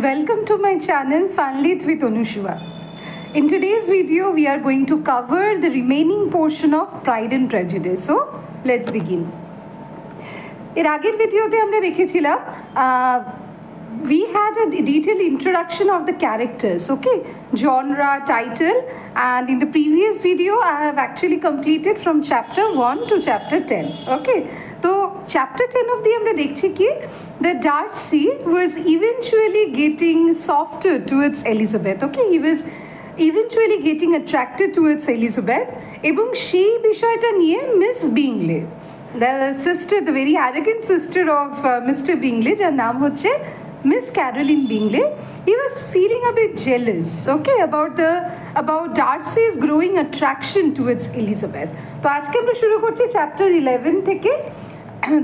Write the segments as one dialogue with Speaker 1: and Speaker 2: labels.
Speaker 1: Welcome to my channel Funlit with Anushua. In today's video, we are going to cover the remaining portion of Pride and Prejudice. So, let's begin. এর আগের ভিডিওতে আমরা দেখেছিলাম we had a detailed introduction of the characters, okay, genre, title, and in the previous video I have actually completed from chapter 1 to chapter 10, okay. So chapter 10 of the আমরা দেখছি কি that Darcy was eventually getting softer towards Elizabeth, okay, he was eventually getting attracted towards Elizabeth এবং সেই বিষয়টা নিয়ে Miss Bingley, the sister, the very arrogant sister of Mr. Bingley, যার নাম হচ্ছে Miss Caroline Bingley, he was feeling a bit jealous, okay, about Darcy's growing attraction towards Elizabeth. তো আজকে আমরা শুরু করছি চ্যাপ্টার 11 থেকে,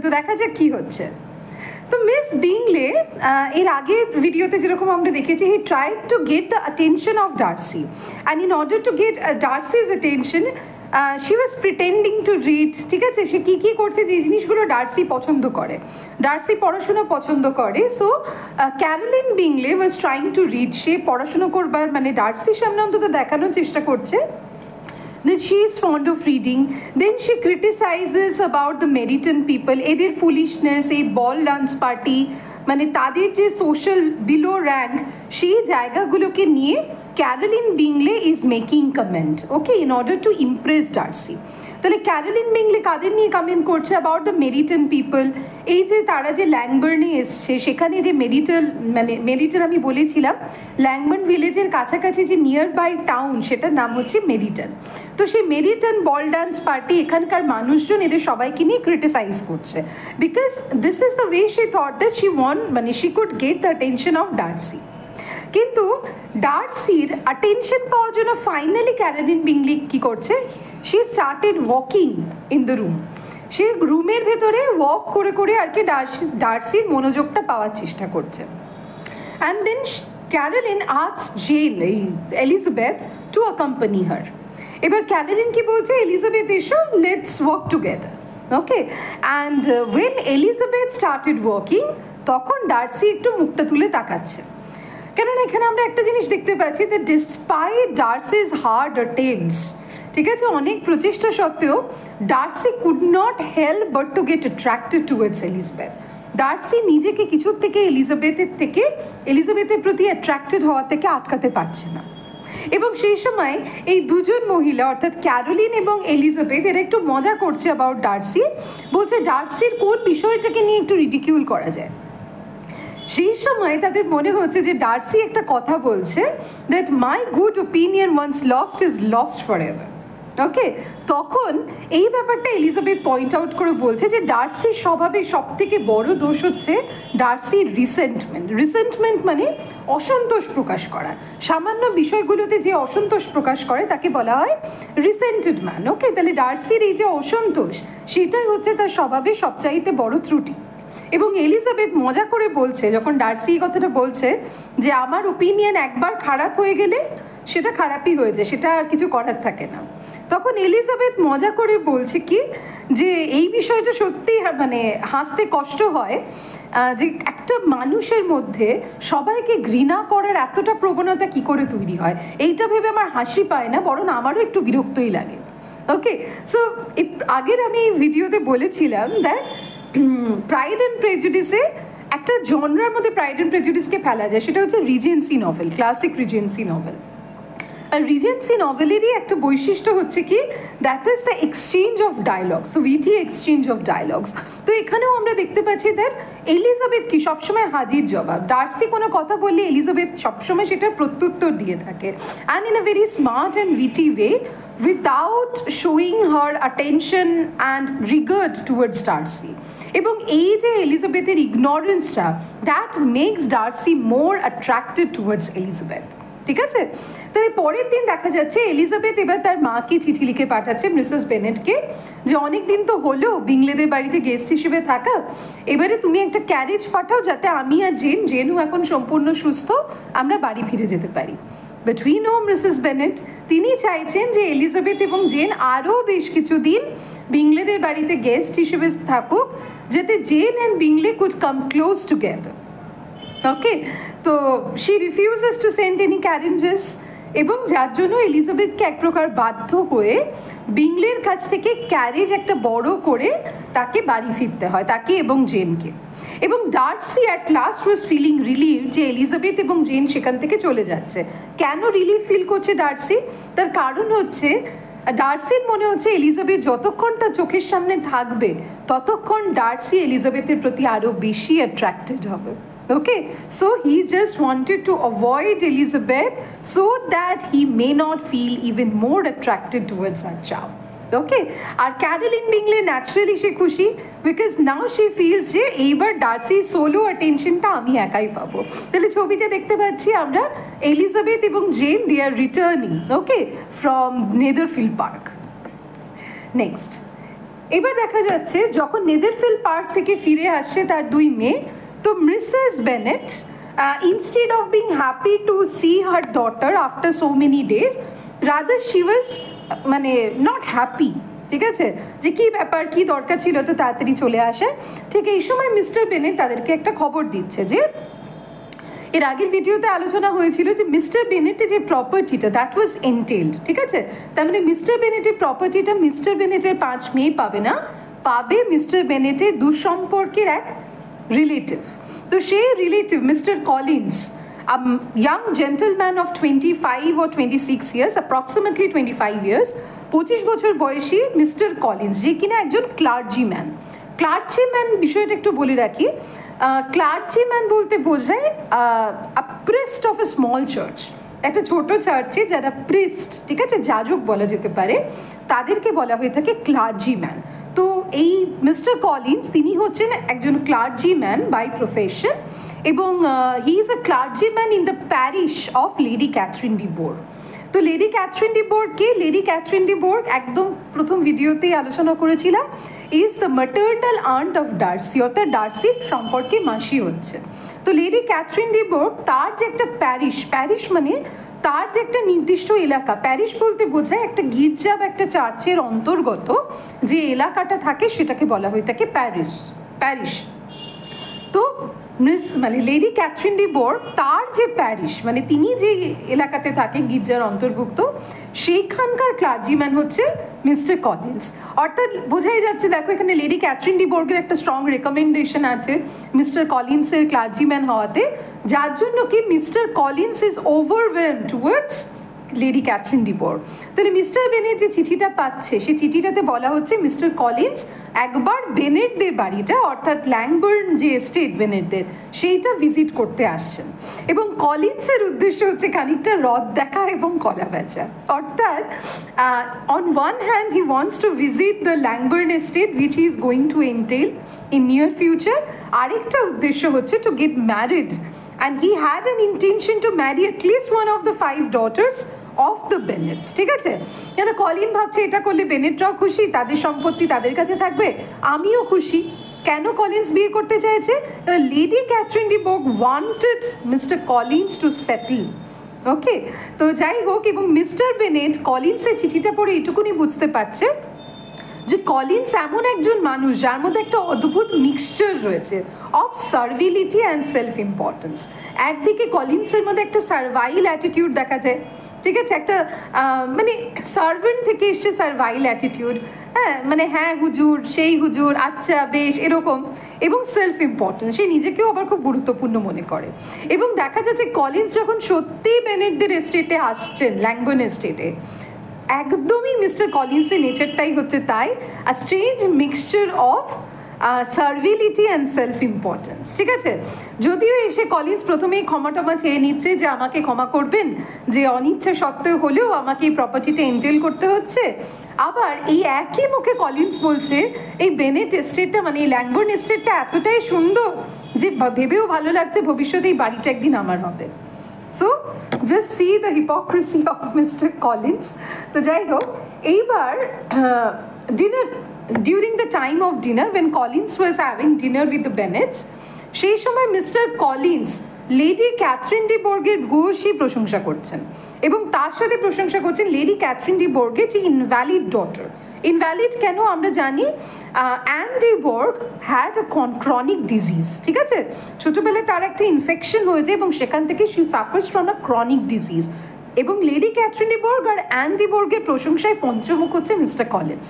Speaker 1: তো দেখা যাক কি হচ্ছে। তো মিস বিংলে এর আগে ভিডিওতে যেরকম আমরা দেখেছি, he tried to get the attention of Darcy, and in order to get Darcy's attention she was pretending to read, ঠিক আছে, সে কী কী করছে, যে জিনিসগুলো ডার্সি পছন্দ করে, ডার্সি পড়াশোনা পছন্দ করে, so Caroline Bingley was trying to read, সে পড়াশোনা করবার মানে ডার্সির সামনে অন্তত দেখানোর চেষ্টা করছে that she is fond of reading. Then she criticizes about the Meryton people, এদের foolishness, এই বল ডান্স পার্টি, মানে তাদের যে সোশ্যাল বিলো র্যাঙ্ক, সেই জায়গাগুলোকে নিয়ে Caroline Bingley is making comment, okay, in order to impress Darcy. তাহলে ক্যারোলিন বিংলে কাদের নিয়ে কমেন্ট করছে? অ্যাবাউট দ্য মেরিটন পিপল, এই যে তারা যে ল্যাংবার্নে এসছে, সেখানে যে মেরিটন আমি বলেছিলাম ল্যাংবার্ন ভিলেজের কাছাকাছি যে নিয়ার বাই টাউন, সেটার নাম হচ্ছে মেরিটন। তো সেই মেরিটন বল ডান্স পার্টি, এখানকার মানুষজন এদের সবাইকে নিয়ে ক্রিটিসাইজ করছে, because this is the way she thought that she could get the attention of Darcy. কিন্তু ডার্সির অ্যাটেনশন পাওয়ার জন্য ফাইনালি ক্যারোলিন বিংলি কী করছে? She started walking in the room, সে রুমের ভেতরে ওয়াক করে করে আর কি ডার্সির মনোযোগটা পাওয়ার চেষ্টা করছে। And then Caroline asks Jane, Elizabeth, to accompany her. এবার ক্যারোলিন কি বলছে? এলিজাবেথ এসো, let's walk together, okay. And when Elizabeth started walking, তখন ডার্সি একটু মুখটা তুলে তাকাচ্ছে, কেননা এখানে আমরা একটা জিনিস দেখতে পাচ্ছি, দ্যাট ডিসপাইট ডার্সিজ হার্ড অ্যাটেম্পটস, ঠিক আছে, অনেক প্রচেষ্টা সত্ত্বেও Darcy could not help but to get attracted towards Elizabeth. Darcy নিজেকে কিছুর থেকে এলিজাবেথের প্রতি অ্যাট্রাক্টেড হওয়া থেকে আটকাতে পারছে না। এবং সেই সময় এই দুজন মহিলা, অর্থাৎ ক্যারোলিন এবং এলিজাবেথ, এরা একটু মজা করছে অ্যাবাউট ডার্সি, বলছে ডার্সির কোন বিষয়টাকে নিয়ে একটু রিডিকিউল করা যায়। সেই সময় তাদের মনে হচ্ছে যে ডার্সি একটা কথা বলছে, that my good opinion once lost is lost forever, okay. তখন এই ব্যাপারটা এলিজাবেথ পয়েন্ট আউট করে বলছে যে ডার্সির স্বভাবে সব থেকে বড় দোষ হচ্ছে ডার্সির রিসেন্টমেন্ট মানে অসন্তোষ প্রকাশ করা, সামান্য বিষয়গুলোতে যে অসন্তোষ প্রকাশ করে তাকে বলা হয় রিসেন্টেড ম্যান, ওকে। তাহলে ডার্সির এই যে অসন্তোষ, সেটাই হচ্ছে তার স্বভাবে সবচাইতে বড় ত্রুটি। এবং এলিজাবেথ মজা করে বলছে, যখন ডার্সি এই কথাটা বলছে যে আমার ওপিনিয়ন একবার খারাপ হয়ে গেলে সেটা খারাপই হয়ে যায়, সেটা আর কিছু করার থাকে না, তখন এলিজাবেথ মজা করে বলছে কি যে এই বিষয়টা সত্যি মানে হাসতে কষ্ট হয়, যে একটা মানুষের মধ্যে সবাইকে ঘৃণা করার এতটা প্রবণতা কি করে তৈরি হয়, এইটা ভেবে আমার হাসি পায় না, বরং আমারও একটু বিরক্তই লাগে, ওকে। সো আগের আমি ভিডিওতে বলেছিলাম দ্যাট প্রাইড অ্যান্ড প্রেজুডিসে একটা জনরার মধ্যে প্রাইড অ্যান্ড প্রেজুডিসকে ফেলা যায়, সেটা হচ্ছে regency novel, classic regency novel. আর রিজেন্সি নভেলেরই একটা বৈশিষ্ট্য হচ্ছে কি, that is the exchange of dialogues, witty exchange of dialogues. তো এখানেও আমরা দেখতে পাচ্ছি দ্যাট এলিজাবেথ কি সবসময় হাজির জবাব, ডার্সি কোনো কথা বললে এলিজাবেথ সবসময় সেটার প্রত্যুত্তর দিয়ে থাকে, and in a very smart and witty way, without showing her attention and regard towards Darcy. এবং এই যে এলিজাবেথের ইগনোরেন্সটা, that makes Darcy more attracted towards Elizabeth, ঠিক আছে। তাই পরের দিন দেখা যাচ্ছে এলিজাবেথ এবার তার মাকে চিঠি লিখে পাঠাচ্ছে, মিসেস বেনেটকে, যে অনেক দিন তো হলো বিংলেদের বাড়িতে গেস্ট হিসেবে থাকা, এবারে তুমি একটা ক্যারেজ পাঠাও যাতে আমি আর জেনও এখন সম্পূর্ণ সুস্থ, আমরা বাড়ি ফিরে যেতে পারি। But we know Mrs Bennett, তিনি চাইছেন যে এলিজাবেথ এবং জেন আরও বেশ কিছুদিন বিংলেদের বাড়িতে গেস্ট হিসেবে থাকুক, যাতে Jane and Bingley could come close together, okay. তো she refuses to send any carriages, এবং যার জন্য এলিজাবেথকে এক প্রকার বাধ্য হয়ে বিংলের কাছ থেকে ক্যারেজ একটা বড় করে তাকে বাড়ি ফিরতে হয়, তাকে এবং জেনকে। এবং Darcy at last was feeling relieve যে এলিজাবেথ এবং জেন সেখান থেকে চলে যাচ্ছে। কেন রিলিফ ফিল করছে ডার্সি? তার কারণ হচ্ছে ডার্সির মনে হচ্ছে এলিজাবেথ যতক্ষণ তার চোখের সামনে থাকবে ততক্ষণ ডার্সি এলিজাবেথের প্রতি আরও বেশি অ্যাট্রাক্টেড হবে। Okay, so he just wanted to avoid Elizabeth so that he may not feel even more attracted towards her charm. Okay, R Caroline বিংলে naturally সে খুশি, বিকজ নাও শি ফিলস যে এইবার ডার্সির সোলো অ্যাটেনশনটা আমি একাই পাবো। তাহলে ছবিতে দেখতে পাচ্ছি আমরা এলিজাবেথ এবং Jane they are returning, okay, from Netherfield Park. Next, এবার দেখা যাচ্ছে যখন নেদারফিল্ড পার্ক থেকে ফিরে আসছে তার দুই মেয়ে, তো Mrs Bennett instead of being happy to see her daughter after so many days, rather she was মানে not happy, ঠিক আছে, যে কি ব্যাপার, কি দরকার ছিল তো তাড়াতাড়ি চলে আসে। ঠিক এই সময় মিস্টার বেনেট তাদেরকে একটা খবর দিচ্ছে যে এর আগের ভিডিওতে আলোচনা হয়েছিল যে মিস্টার বেনেটের যে প্রপার্টিটা দ্যাট ওয়াজ এন্টেলড, ঠিক আছে, তার মানে মিস্টার বেনেটের প্রপার্টিটা মিস্টার বেনেটের 5 মেয়ে পাবে না, পাবে মিস্টার বেনেটের দুঃসম্পর্কের এক রিলেটিভ। তো সেই relative mister Collins, a young gentleman of 25 or 26 years, approximately 25 years, 25 বছর বয়সী মিস্টার কলিন্স, যে কিনা একজন ক্লার্জিম্যান। ক্লার্জিম্যান বিষয়টা একটু বলে রাখি, ক্লার্জিম্যান বলতে বোঝায় a priest of a small church, একটা ছোট চার্চে যারা প্রিস্ট, ঠিক আছে, যাজক বলা যেতে পারে, তাদেরকে বলা হয়ে থাকে ক্লার্জিম্যান। তো এই মিস্টার কলিন্স তিনি হচ্ছেন একজন ক্লার্জিম্যান বাই প্রফেশন, এবং he is a clergyman in the parish of Lady Catherine de Bourgh. তো লেডি ক্যাথরিন ডি বোর কে? লেডি ক্যাথরিন ডি বোর একদম প্রথম ভিডিওতেই আলোচনা করেছিলাম, is the maternal aunt of Darcy, অর্থাৎ ডার্সির সম্পর্কে মাসি হচ্ছে। তো লেডি ক্যাথরিন ডি বোর তার যে একটা প্যারিশ, প্যারিশ মানে তার যে একটা নির্দিষ্ট এলাকা, প্যারিশ বলতে বোঝায় একটা গির্জা বা একটা চার্চের অন্তর্গত যে এলাকাটা থাকে সেটাকে বলা হয়ে থাকে প্যারিশ, প্যারিশ। তো মানে লেডি ক্যাথরিন ডি বোর তার যে প্যারিশ মানে তিনি যে এলাকাতে থাকে গির্জার অন্তর্ভুক্ত, সেইখানকার ক্লার্জিম্যান হচ্ছে মিস্টার কলিন্স। অর্থাৎ বোঝাই যাচ্ছে, দেখো এখানে লেডি ক্যাথরিন ডি বোর্গের একটা স্ট্রং রেকমেন্ডেশন আছে মিস্টার কলিন্সের ক্লার্জিম্যান হওয়াতে, যার জন্য কি mister Collins is overwhelmed towards lady Catherine de Bourgh. তাহলে মিস্টার বেনেট যে চিঠিটা পাচ্ছে সেই চিঠিটাতে বলা হচ্ছে মিস্টার কলিন্স একবার বেনেটদের বাড়িটা, অর্থাৎ ল্যাংবার্ন যে এস্টেট বেনেটদের, সেইটা ভিজিট করতে আসছেন, এবং কলিন্সের উদ্দেশ্য হচ্ছে খানিকটা হ্রদ দেখা এবং কলা বেচা। অর্থাৎ on one hand he wants to visit the Longbourn estate which he is going to entail in near future, আরেকটা উদ্দেশ্য হচ্ছে to get married, and he had an intention to marry at least one of the 5 daughters of the Bennets, ঠিক আছে। কেন Colin ভাবছে এটা করলে বেনেটরাও খুশি, তাদের সম্পত্তি তাদের কাছে থাকবে, আমিও খুশি। কেন কলিন্স বিয়ে করতে চাইছে? Lady Catherine de Bourgh wanted Mr Collins to settle, okay. তো যাই হোক, এবং মিস্টার বেনেট কলিন্সের চিঠিটা পড়ে এটুকুনি বুঝতে পারছে যে কলিন্স এমন একজন মানুষ যার মধ্যে একটা অদ্ভুত মিক্সচার রয়েছে of servility and self importance. একদিকে কলিন্সের মধ্যে একটা সার্ভাইল অ্যাটিটিউড দেখা যায়, ঠিক আছে, একটা মানে সার্ভেন্ট থেকে এসছে সার্ভাইল অ্যাটিটিউড, হ্যাঁ, মানে হ্যাঁ হুজুর, সেই হুজুর, আচ্ছা বেশ, এরকম, এবং সেলফ ইম্পর্টেন্স, সে নিজেকেও আবার খুব গুরুত্বপূর্ণ মনে করে। এবং দেখা যাচ্ছে কলিন্স যখন সত্যিই বেনেটদের এস্টেটে আসছেন, ল্যাংবার্ন এস্টেটে, একদমই মিস্টার কলিন্সের নেচারটাই হচ্ছে তাই, a strange mixture of servility and self importance, ঠিক আছে। যদিও এসে কলিন্স প্রথমেই ক্ষমা টমা চেয়ে নিচ্ছে যে আমাকে ক্ষমা করবেন যে অনিচ্ছা সত্ত্বেও হলেও আমাকে এই প্রপার্টিটা এন্টেল করতে হচ্ছে, আবার এই একই মুখে কলিন্স বলছে এই বেনেট এস্টেটটা মানে এই ল্যাংবার্ন এস্টেটটা এতটাই সুন্দর যে ভেবেও ভালো লাগছে ভবিষ্যতে এই বাড়িটা একদিন আমার হবে। So just see the hypocrisy of Mr. Collins. তো যাই হোক, এইবার dinner, during the time of dinner when Collins was having dinner with the Bennets, সেই সময় Mr Collins Lady Catherine de বোর্গের ভূয়সী প্রশংসা করছেন, এবং তার সাথে প্রশংসা করছেন লেডি ক্যাথরিন ডি বোর্গের যে ইনভ্যালিড ডটার, ইনভ্যালিড কেন আমরা জানি, অ্যান্ডি বর্গ হ্যাড আ ক্রনিক ডিজিজ, ঠিক আছে, ছোটবেলায় তার একটা ইনফেকশন হয়েছে এবং সেখান থেকে she suffers from a chronic disease. এবং লেডি ক্যাথরিন ডি বর্গ আর অ্যান্ডি বর্গের প্রশংসায় পঞ্চমুখ হচ্ছে মিস্টার কলিন্স।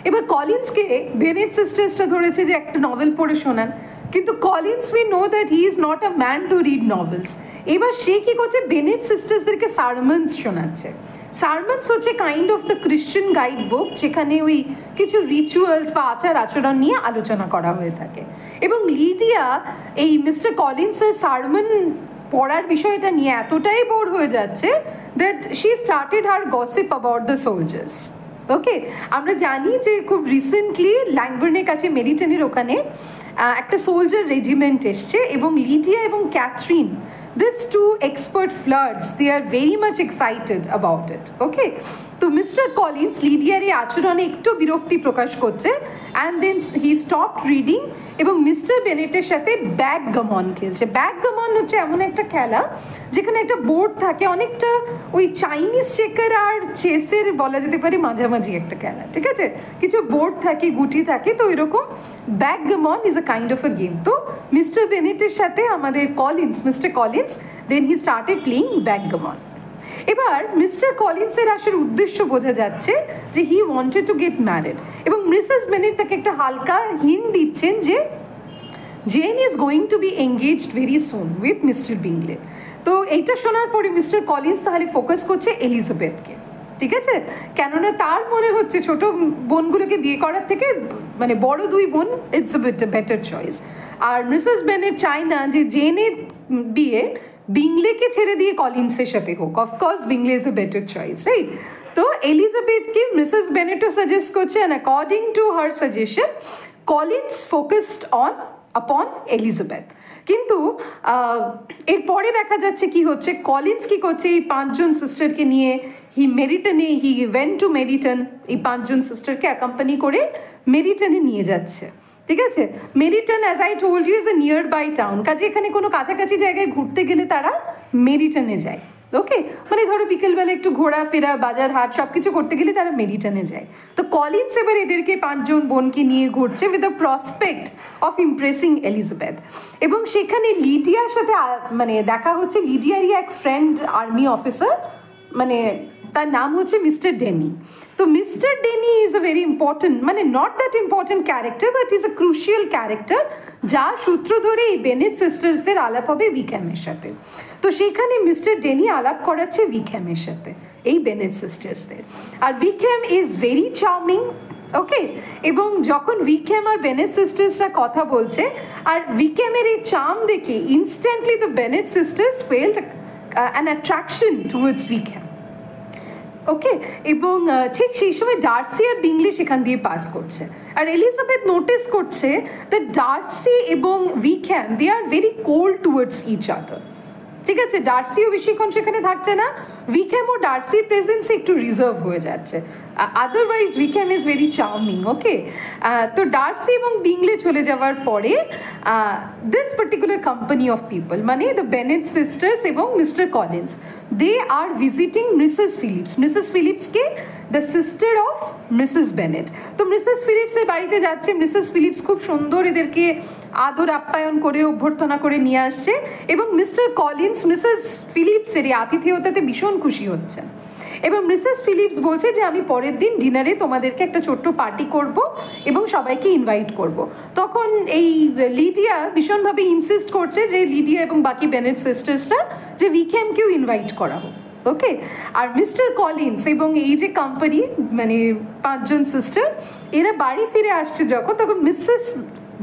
Speaker 1: এবার কলিন্সকে বেনেট সিস্টার্সটা ধরেছে যে একটা নভেল পড়ে শোনান, কিন্তু Collins we know that he is not a man to read novels. এবার সে কি করছে, বেনেট সিস্টার্সদেরকে সারমনস শোনাচ্ছে। সারমনস হচ্ছে kind of the Christian guide book, যেখানে ওই কিছু রিচুয়ালস বা আচার আচরণ নিয়ে আলোচনা করা হয়ে থাকে। এবং লিডিয়া এই মিস্টার কলিন্সের সারমন পড়ার বিষয়টা নিয়ে এতটাই বোর হয়ে যাচ্ছে that she started her gossip about the soldiers. Okay, আমরা জানি যে খুব রিসেন্টলি ল্যাংবার্নের কাছে মেরিটনের ওখানে একটা সোলজার রেজিমেন্ট এসছে এবং লিডিয়া এবং Catherine, these two expert flirts, they are very much excited about it. Okay, তো মিস্টার কলিন্স লিডিয়ার এই আচরণে একটু বিরক্তি প্রকাশ করছে and then he stopped reading এবং মিস্টার বেনেটের সাথে ব্যাকগামন খেলছে। ব্যাকগামন হচ্ছে এমন একটা খেলা যেখানে একটা বোর্ড থাকে, অনেকটা ওই চাইনিজ চেকার আর চেসের বলা যেতে পারে মাঝামাঝি একটা খেলা, ঠিক আছে, কিছু বোর্ড থাকে, গুটি থাকে, তো এরকম backgammon is a kind of a game. তো মিস্টার বেনেটের সাথে আমাদের Mr Collins then he started playing backgammon. এবার মিস্টার কলিন্সের আসার উদ্দেশ্য বোঝা যাচ্ছে যে he wanted to get married এবং মিসেস বেনেট তাকে একটা হালকা হিন্ট দিচ্ছেন যে Jane is going to be engaged very soon with Mr Bingley. তো এইটা শোনার পরে মিস্টার কলিন্স তাহলে ফোকাস করছে এলিজাবেথকে, ঠিক আছে, কেননা তার মনে হচ্ছে ছোট বোনগুলোকে বিয়ে করার থেকে মানে বড় দুই বোন ইটস আ বেটার চয়েস। আর মিসেস বেনেট চায় না যে জেনের বিয়ে বিংলেকে ছেড়ে দিয়ে কলিন্সের সাথে হোক, of course Bingley is a better choice, right. তো এলিজাবেথকে মিসেস বেনেটও সাজেস্ট করছে and according to her suggestion Collins focused upon Elizabeth. কিন্তু এরপরে দেখা যাচ্ছে কি হচ্ছে, কলিন্স কি করছে, এই পাঁচজন সিস্টারকে নিয়ে হি ওয়েন্ট টু মেরিটন, এই পাঁচজন সিস্টারকে অ্যাকম্পানি করে মেরিটনে নিয়ে যাচ্ছে, ঠিক আছে। Meryton as I told you is a nearby town, কাজে এখানে কোনো কাছাকাছি জায়গায় ঘুরতে গেলে তারা মেরিটনে যায়। ওকে, মানে ধরো বিকেলবেলা একটু ঘোরাফেরা, বাজার হাট সব কিছু করতে গেলে তারা মেরিটনে যায়। তো কলিন্স এবার এদেরকে পাঁচজন বোনকে নিয়ে ঘুরছে with the prospect of impressing Elizabeth. এবং সেখানে লিডিয়ার সাথে মানে দেখা হচ্ছে, লিডিয়ারই এক ফ্রেন্ড আর্মি অফিসার, মানে তার নাম হচ্ছে মিস্টার ডেনি। তো mister Denny is a very important, মানে not that important character but is a crucial character, যার সূত্র ধরে এই বেনেট সিস্টার্সদের আলাপ হবে উইকহ্যামের সাথে। তো সেখানে মিস্টার ডেনি আলাপ করাচ্ছে উইকহ্যামের সাথে এই বেনেট সিস্টার্সদের। আর Wickham is very charming, okay. এবং যখন উইকহ্যাম আর বেনেট সিস্টার্সরা কথা বলছে আর উইকহ্যামের এই চার্ম দেখে instantly the Bennet sisters felt an attraction towards Wickham, okay. এবং ঠিক সেই সময় ডার্সি আর বিংলে সেখান দিয়ে পাস করছে আর এলিজাবেথ নোটিস করছে দ্যাট ডার্সি এবং Wickham they are very cold towards each other, ঠিক আছে। ডার্সিও বেশিক্ষণ সেখানে থাকছে না, উইকহ্যাম ও ডার্সির প্রেজেন্সে একটু রিজার্ভ হয়ে যাচ্ছে, otherwise Wickham is very charming, okay. তো ডার্সি এবং বিংলে চলে যাওয়ার পরে this particular company of people, মানে দ্য বেনেট সিস্টার্স এবং mister Collins, they are visiting Mrs Philips. Mrs ফিলিপসকে the sister of Mrs Bennet. তো মিসেস ফিলিপসের বাড়িতে যাচ্ছে, মিসেস ফিলিপস খুব সুন্দর এদেরকে আদর আপ্যায়ন করে অভ্যর্থনা করে নিয়ে আসছে এবং মিস্টার কলিন্স মিসেস ফিলিপসের এই আতিথেয়তাতে ভীষণ খুশি হচ্ছেন। এবং মিসেস ফিলিপস বলছে যে আমি পরের দিন ডিনারে তোমাদেরকে একটা ছোট্ট পার্টি করব এবং সবাইকে ইনভাইট করব। তখন এই লিডিয়া ভীষণভাবে ইনসিস্ট করছে যে লিডিয়া এবং বাকি বেনেট সিস্টার্সরা যে উইকহ্যামকেও ইনভাইট করা হোক, ওকে। আর মিস্টার কলিন্স এবং এই যে কোম্পানি মানে পাঁচজন সিস্টার এরা বাড়ি ফিরে আসছে যখন, তখন মিসেস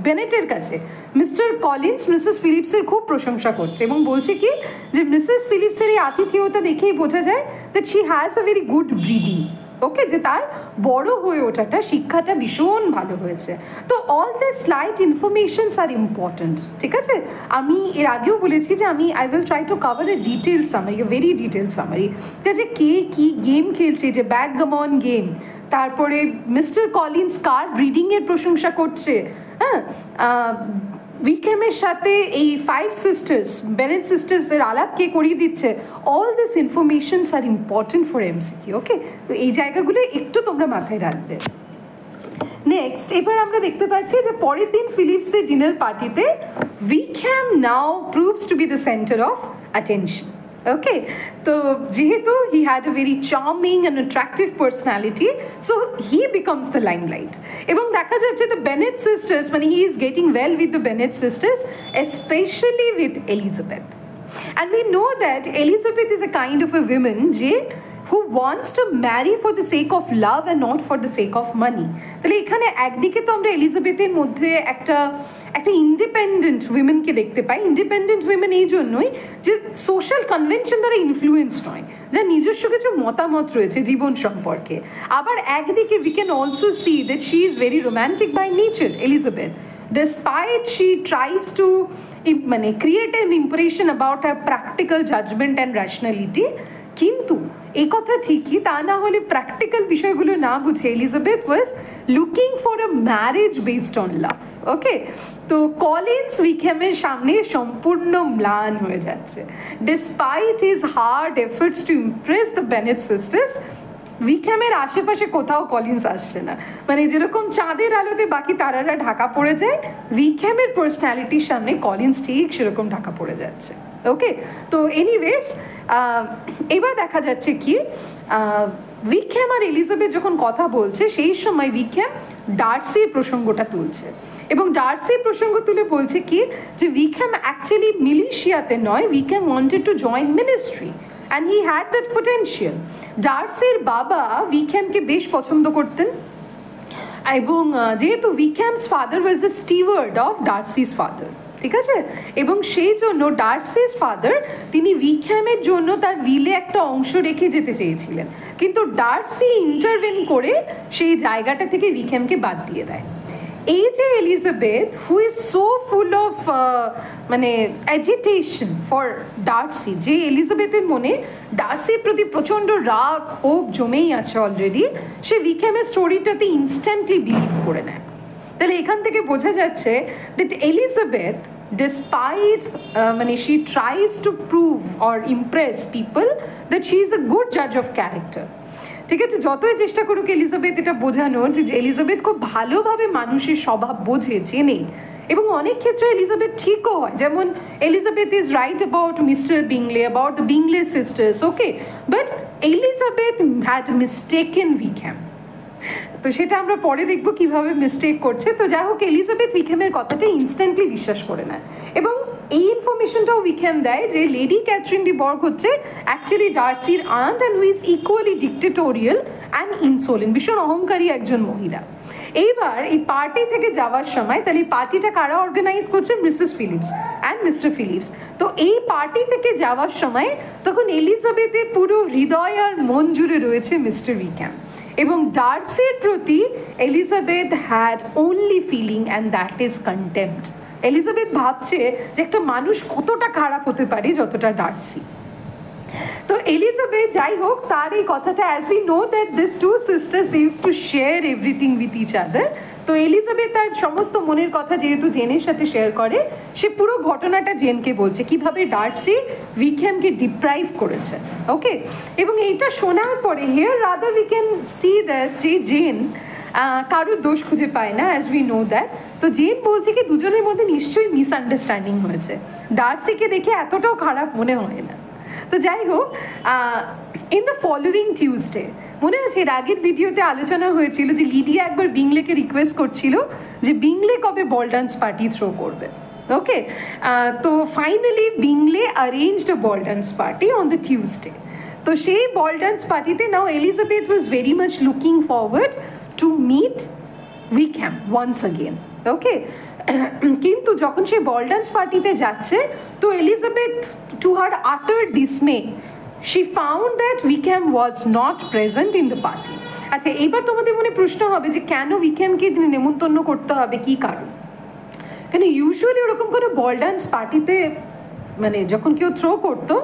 Speaker 1: বেনেটের কাছে মিস্টার কলিন্স মিসেস ফিলিপসের খুব প্রশংসা করছে এবং বলছে কি যে মিসেস ফিলিপসের এই আতিথেয়তা দেখেই বোঝা যায় that she has a very good breeding, okay, যে তার বড় হয়ে ওঠাটা শিক্ষাটা ভীষণ ভালো হয়েছে। তো all the slight informations are important, ঠিক আছে। আমি এর আগেও বলেছি যে আমি I will try to cover a detail summary, a very detail summary, ঠিক আছে। কে কী গেম খেলছে, যে ব্যাকগামন গেম, তারপরে মিস্টার কলিন্স কার ব্রিডিংয়ের প্রশংসা করছে, হ্যাঁ, উইকহ্যামের সাথে এই 5 সিস্টার্স বেনেট সিস্টার্সদের আলাপ কে করিয়ে দিচ্ছে, all this informations are important for MCQ. Okay, তো এই জায়গাগুলো একটু তোমরা মাথায় রাখবে। নেক্সট, এবার আমরা দেখতে পাচ্ছি যে পরের দিন ফিলিপসের ডিনার পার্টিতে Wickham now proves to be the centre of attention. Okay, তো যেহেতু he had a very charming and attractive personality, so he becomes the limelight. এবং দেখা যাচ্ছে দ্য বেনেট সিস্টার্স, মানে he is getting well with the Bennet sisters, especially with Elizabeth. And we know that Elizabeth is a kind of a woman who wants to marry for the sake of love and not for the sake of money. তাহলে এখানে একদিকে তো আমরা এলিজাবেথের মধ্যে একটা independent উইমেনকে দেখতে পাই। Independent women এই জন্যই যে সোশ্যাল কনভেনশন দ্বারা ইনফ্লুয়েন্সড নয়, যার নিজস্ব কিছু মতামত রয়েছে জীবন সম্পর্কে। আবার একদিকে we can also see that she is very romantic by nature, Elizabeth. Despite she tries to create an impression about her practical judgment and rationality, কিন্তু এই কথা ঠিকই, তা না হলে প্র্যাকটিক্যাল বিষয়গুলো না বুঝে Elizabeth was looking for a marriage based on love. Okay, তো কলিন্স উইকহ্যামের সামনে সম্পূর্ণ ম্লান হয়ে যাচ্ছে। Despite his hard efforts to impress the Bennet sisters, উইকহ্যামের আশেপাশে কোথাও কলিন্স আসছে না। মানে যেরকম চাঁদের আলোতে বাকি তারারা ঢাকা পড়ে যায়, উইকহ্যামের পার্সোনালিটির সামনে কলিন্স ঠিক সেরকম ঢাকা পড়ে যাচ্ছে। ওকে, তো এনিওয়েজ এবার দেখা যাচ্ছে কি উইকহ্যাম আর এলিজাবেথ যখন কথা বলছে সেই সময় উইকহ্যাম ডার্সির প্রসঙ্গটা তুলছে, এবং ডার্সির প্রসঙ্গ তুলে বলছে কি যে উইকহ্যাম অ্যাকচুয়ালি মিলিশিয়াতে নয়, Wickham wanted to join ministry and he had that potential. ডার্সির বাবা উইকহ্যামকে বেশ পছন্দ করতেন, এবং যেহেতু Wickham's father was the steward of Darcy's father, ঠিক আছে, এবং সেই জন্য ডার্সিস ফাদার তিনি উইকহ্যামের জন্য তার উইলে একটা অংশ রেখে যেতে চেয়েছিলেন, কিন্তু ডার্সি ইন্টারভেন করে সেই জায়গাটা থেকে উইকহ্যামকে বাদ দিয়ে দেয়। এই যে Elizabeth, who is so full of agitation for Darcy, যে এলিজাবেথের মনে ডার্সির প্রতি প্রচণ্ড রাগ ক্ষোভ জমেই আছে অলরেডি, সে উইকহ্যামের স্টোরিটাতে ইনস্ট্যান্টলি বিলিভ করে নেয়। তাহলে এখান থেকে বোঝা যাচ্ছে that Elizabeth, despite she tries to prove or impress people that she is a good judge of character, ঠিক আছে, যতই চেষ্টা করুক এলিজাবেথ এটা বোঝানোর যে এলিজাবেথ খুব ভালোভাবে মানুষের স্বভাব বোঝে, চেনে, এবং অনেক ক্ষেত্রে এলিজাবেথ ঠিকও হয়। যেমন Elizabeth is right about mister Bingley, about the Bingley sisters, okay, but Elizabeth had mistaken Wickham. তো সেটা আমরা পরে দেখবো কিভাবে মিস্টেক করছে। তো যাই হোক, এলিজাবেথ উইকহ্যামের কথাটা ইনস্ট্যান্টলি বিশ্বাস করে নেয়, এবং এই ইনফরমেশনটাও উইকহ্যাম দেয় যে লেডি ক্যাথরিন ডি বর্গ হচ্ছে অ্যাকচুয়ালি ডার্সির aunt, and who is equally dictatorial and insolent, ভীষণ অহংকারী একজন মহিলা। এইবার এই পার্টি থেকে যাওয়ার সময়, তাহলে এই পার্টিটা কারা অর্গানাইজ করছে? Mrs Phillips and mister Phillips. তো এই পার্টি থেকে যাওয়ার সময় তখন এলিজাবেথের পুরো হৃদয় আর মন জুড়ে রয়েছে মিস্টার উইকহ্যাম, এবং ডার্সির প্রতি Elizabeth had only feeling, and that is contempt. Elizabeth ভাবছে যে একটা মানুষ কতটা খারাপ হতে পারে যতটা ডার্সি। তো এলিজাবেথ, যাই হোক, তার এই কথাটা, as we know that this two sisters they use to share everything with each other, তো এলিজাবেথ তার সমস্ত মনের কথা যেহেতু জেনের সাথে শেয়ার করে, সে পুরো ঘটনাটা জেনকে বলছে কিভাবে ডার্সি উইকহ্যামকে ডিপ্রাইভ করেছে। ওকে, এবং এইটা শোনার পরে here rather we can see that যে জেন কারোর দোষ খুঁজে পায় না, অ্যাজ উই নো দ্যাট। তো জেন বলছে কি দুজনের মধ্যে নিশ্চয়ই মিসআন্ডারস্ট্যান্ডিং হয়েছে, ডার্সিকে দেখে এতটাও খারাপ মনে হয় না। তো যাই হোক, ইন দ্য ফলোয়িং টিউসডে, মনে আছে এর আগের ভিডিওতে আলোচনা হয়েছিল যে লিডিয়া একবার বিংলেকে রিকোয়েস্ট করছিল যে বিংলে কবে বল ডান্স পার্টি থ্রো করবে। ওকে, তো finally Bingley arranged a ball dance party on the Tuesday. তো সেই বল ডান্স পার্টিতে now Elizabeth was very much looking forward to meet Wickham once again. Okay, কিন্তু যখন সে বল ডান্স পার্টিতে যাচ্ছে, তো এলিজাবেথ, টু হার আটার ডিসমে, she found that Wickham was not present in the party. আচ্ছা, এইবার তোমাদের মনে প্রশ্ন হবে যে কেন উইকহ্যামকে নেমন্তন্ন করতে হবে, কি কারণ? কেন ইউজুয়ালি ওরকম কোনো বল ডান্স পার্টিতে মানে যখন কেউ থ্রো করতো,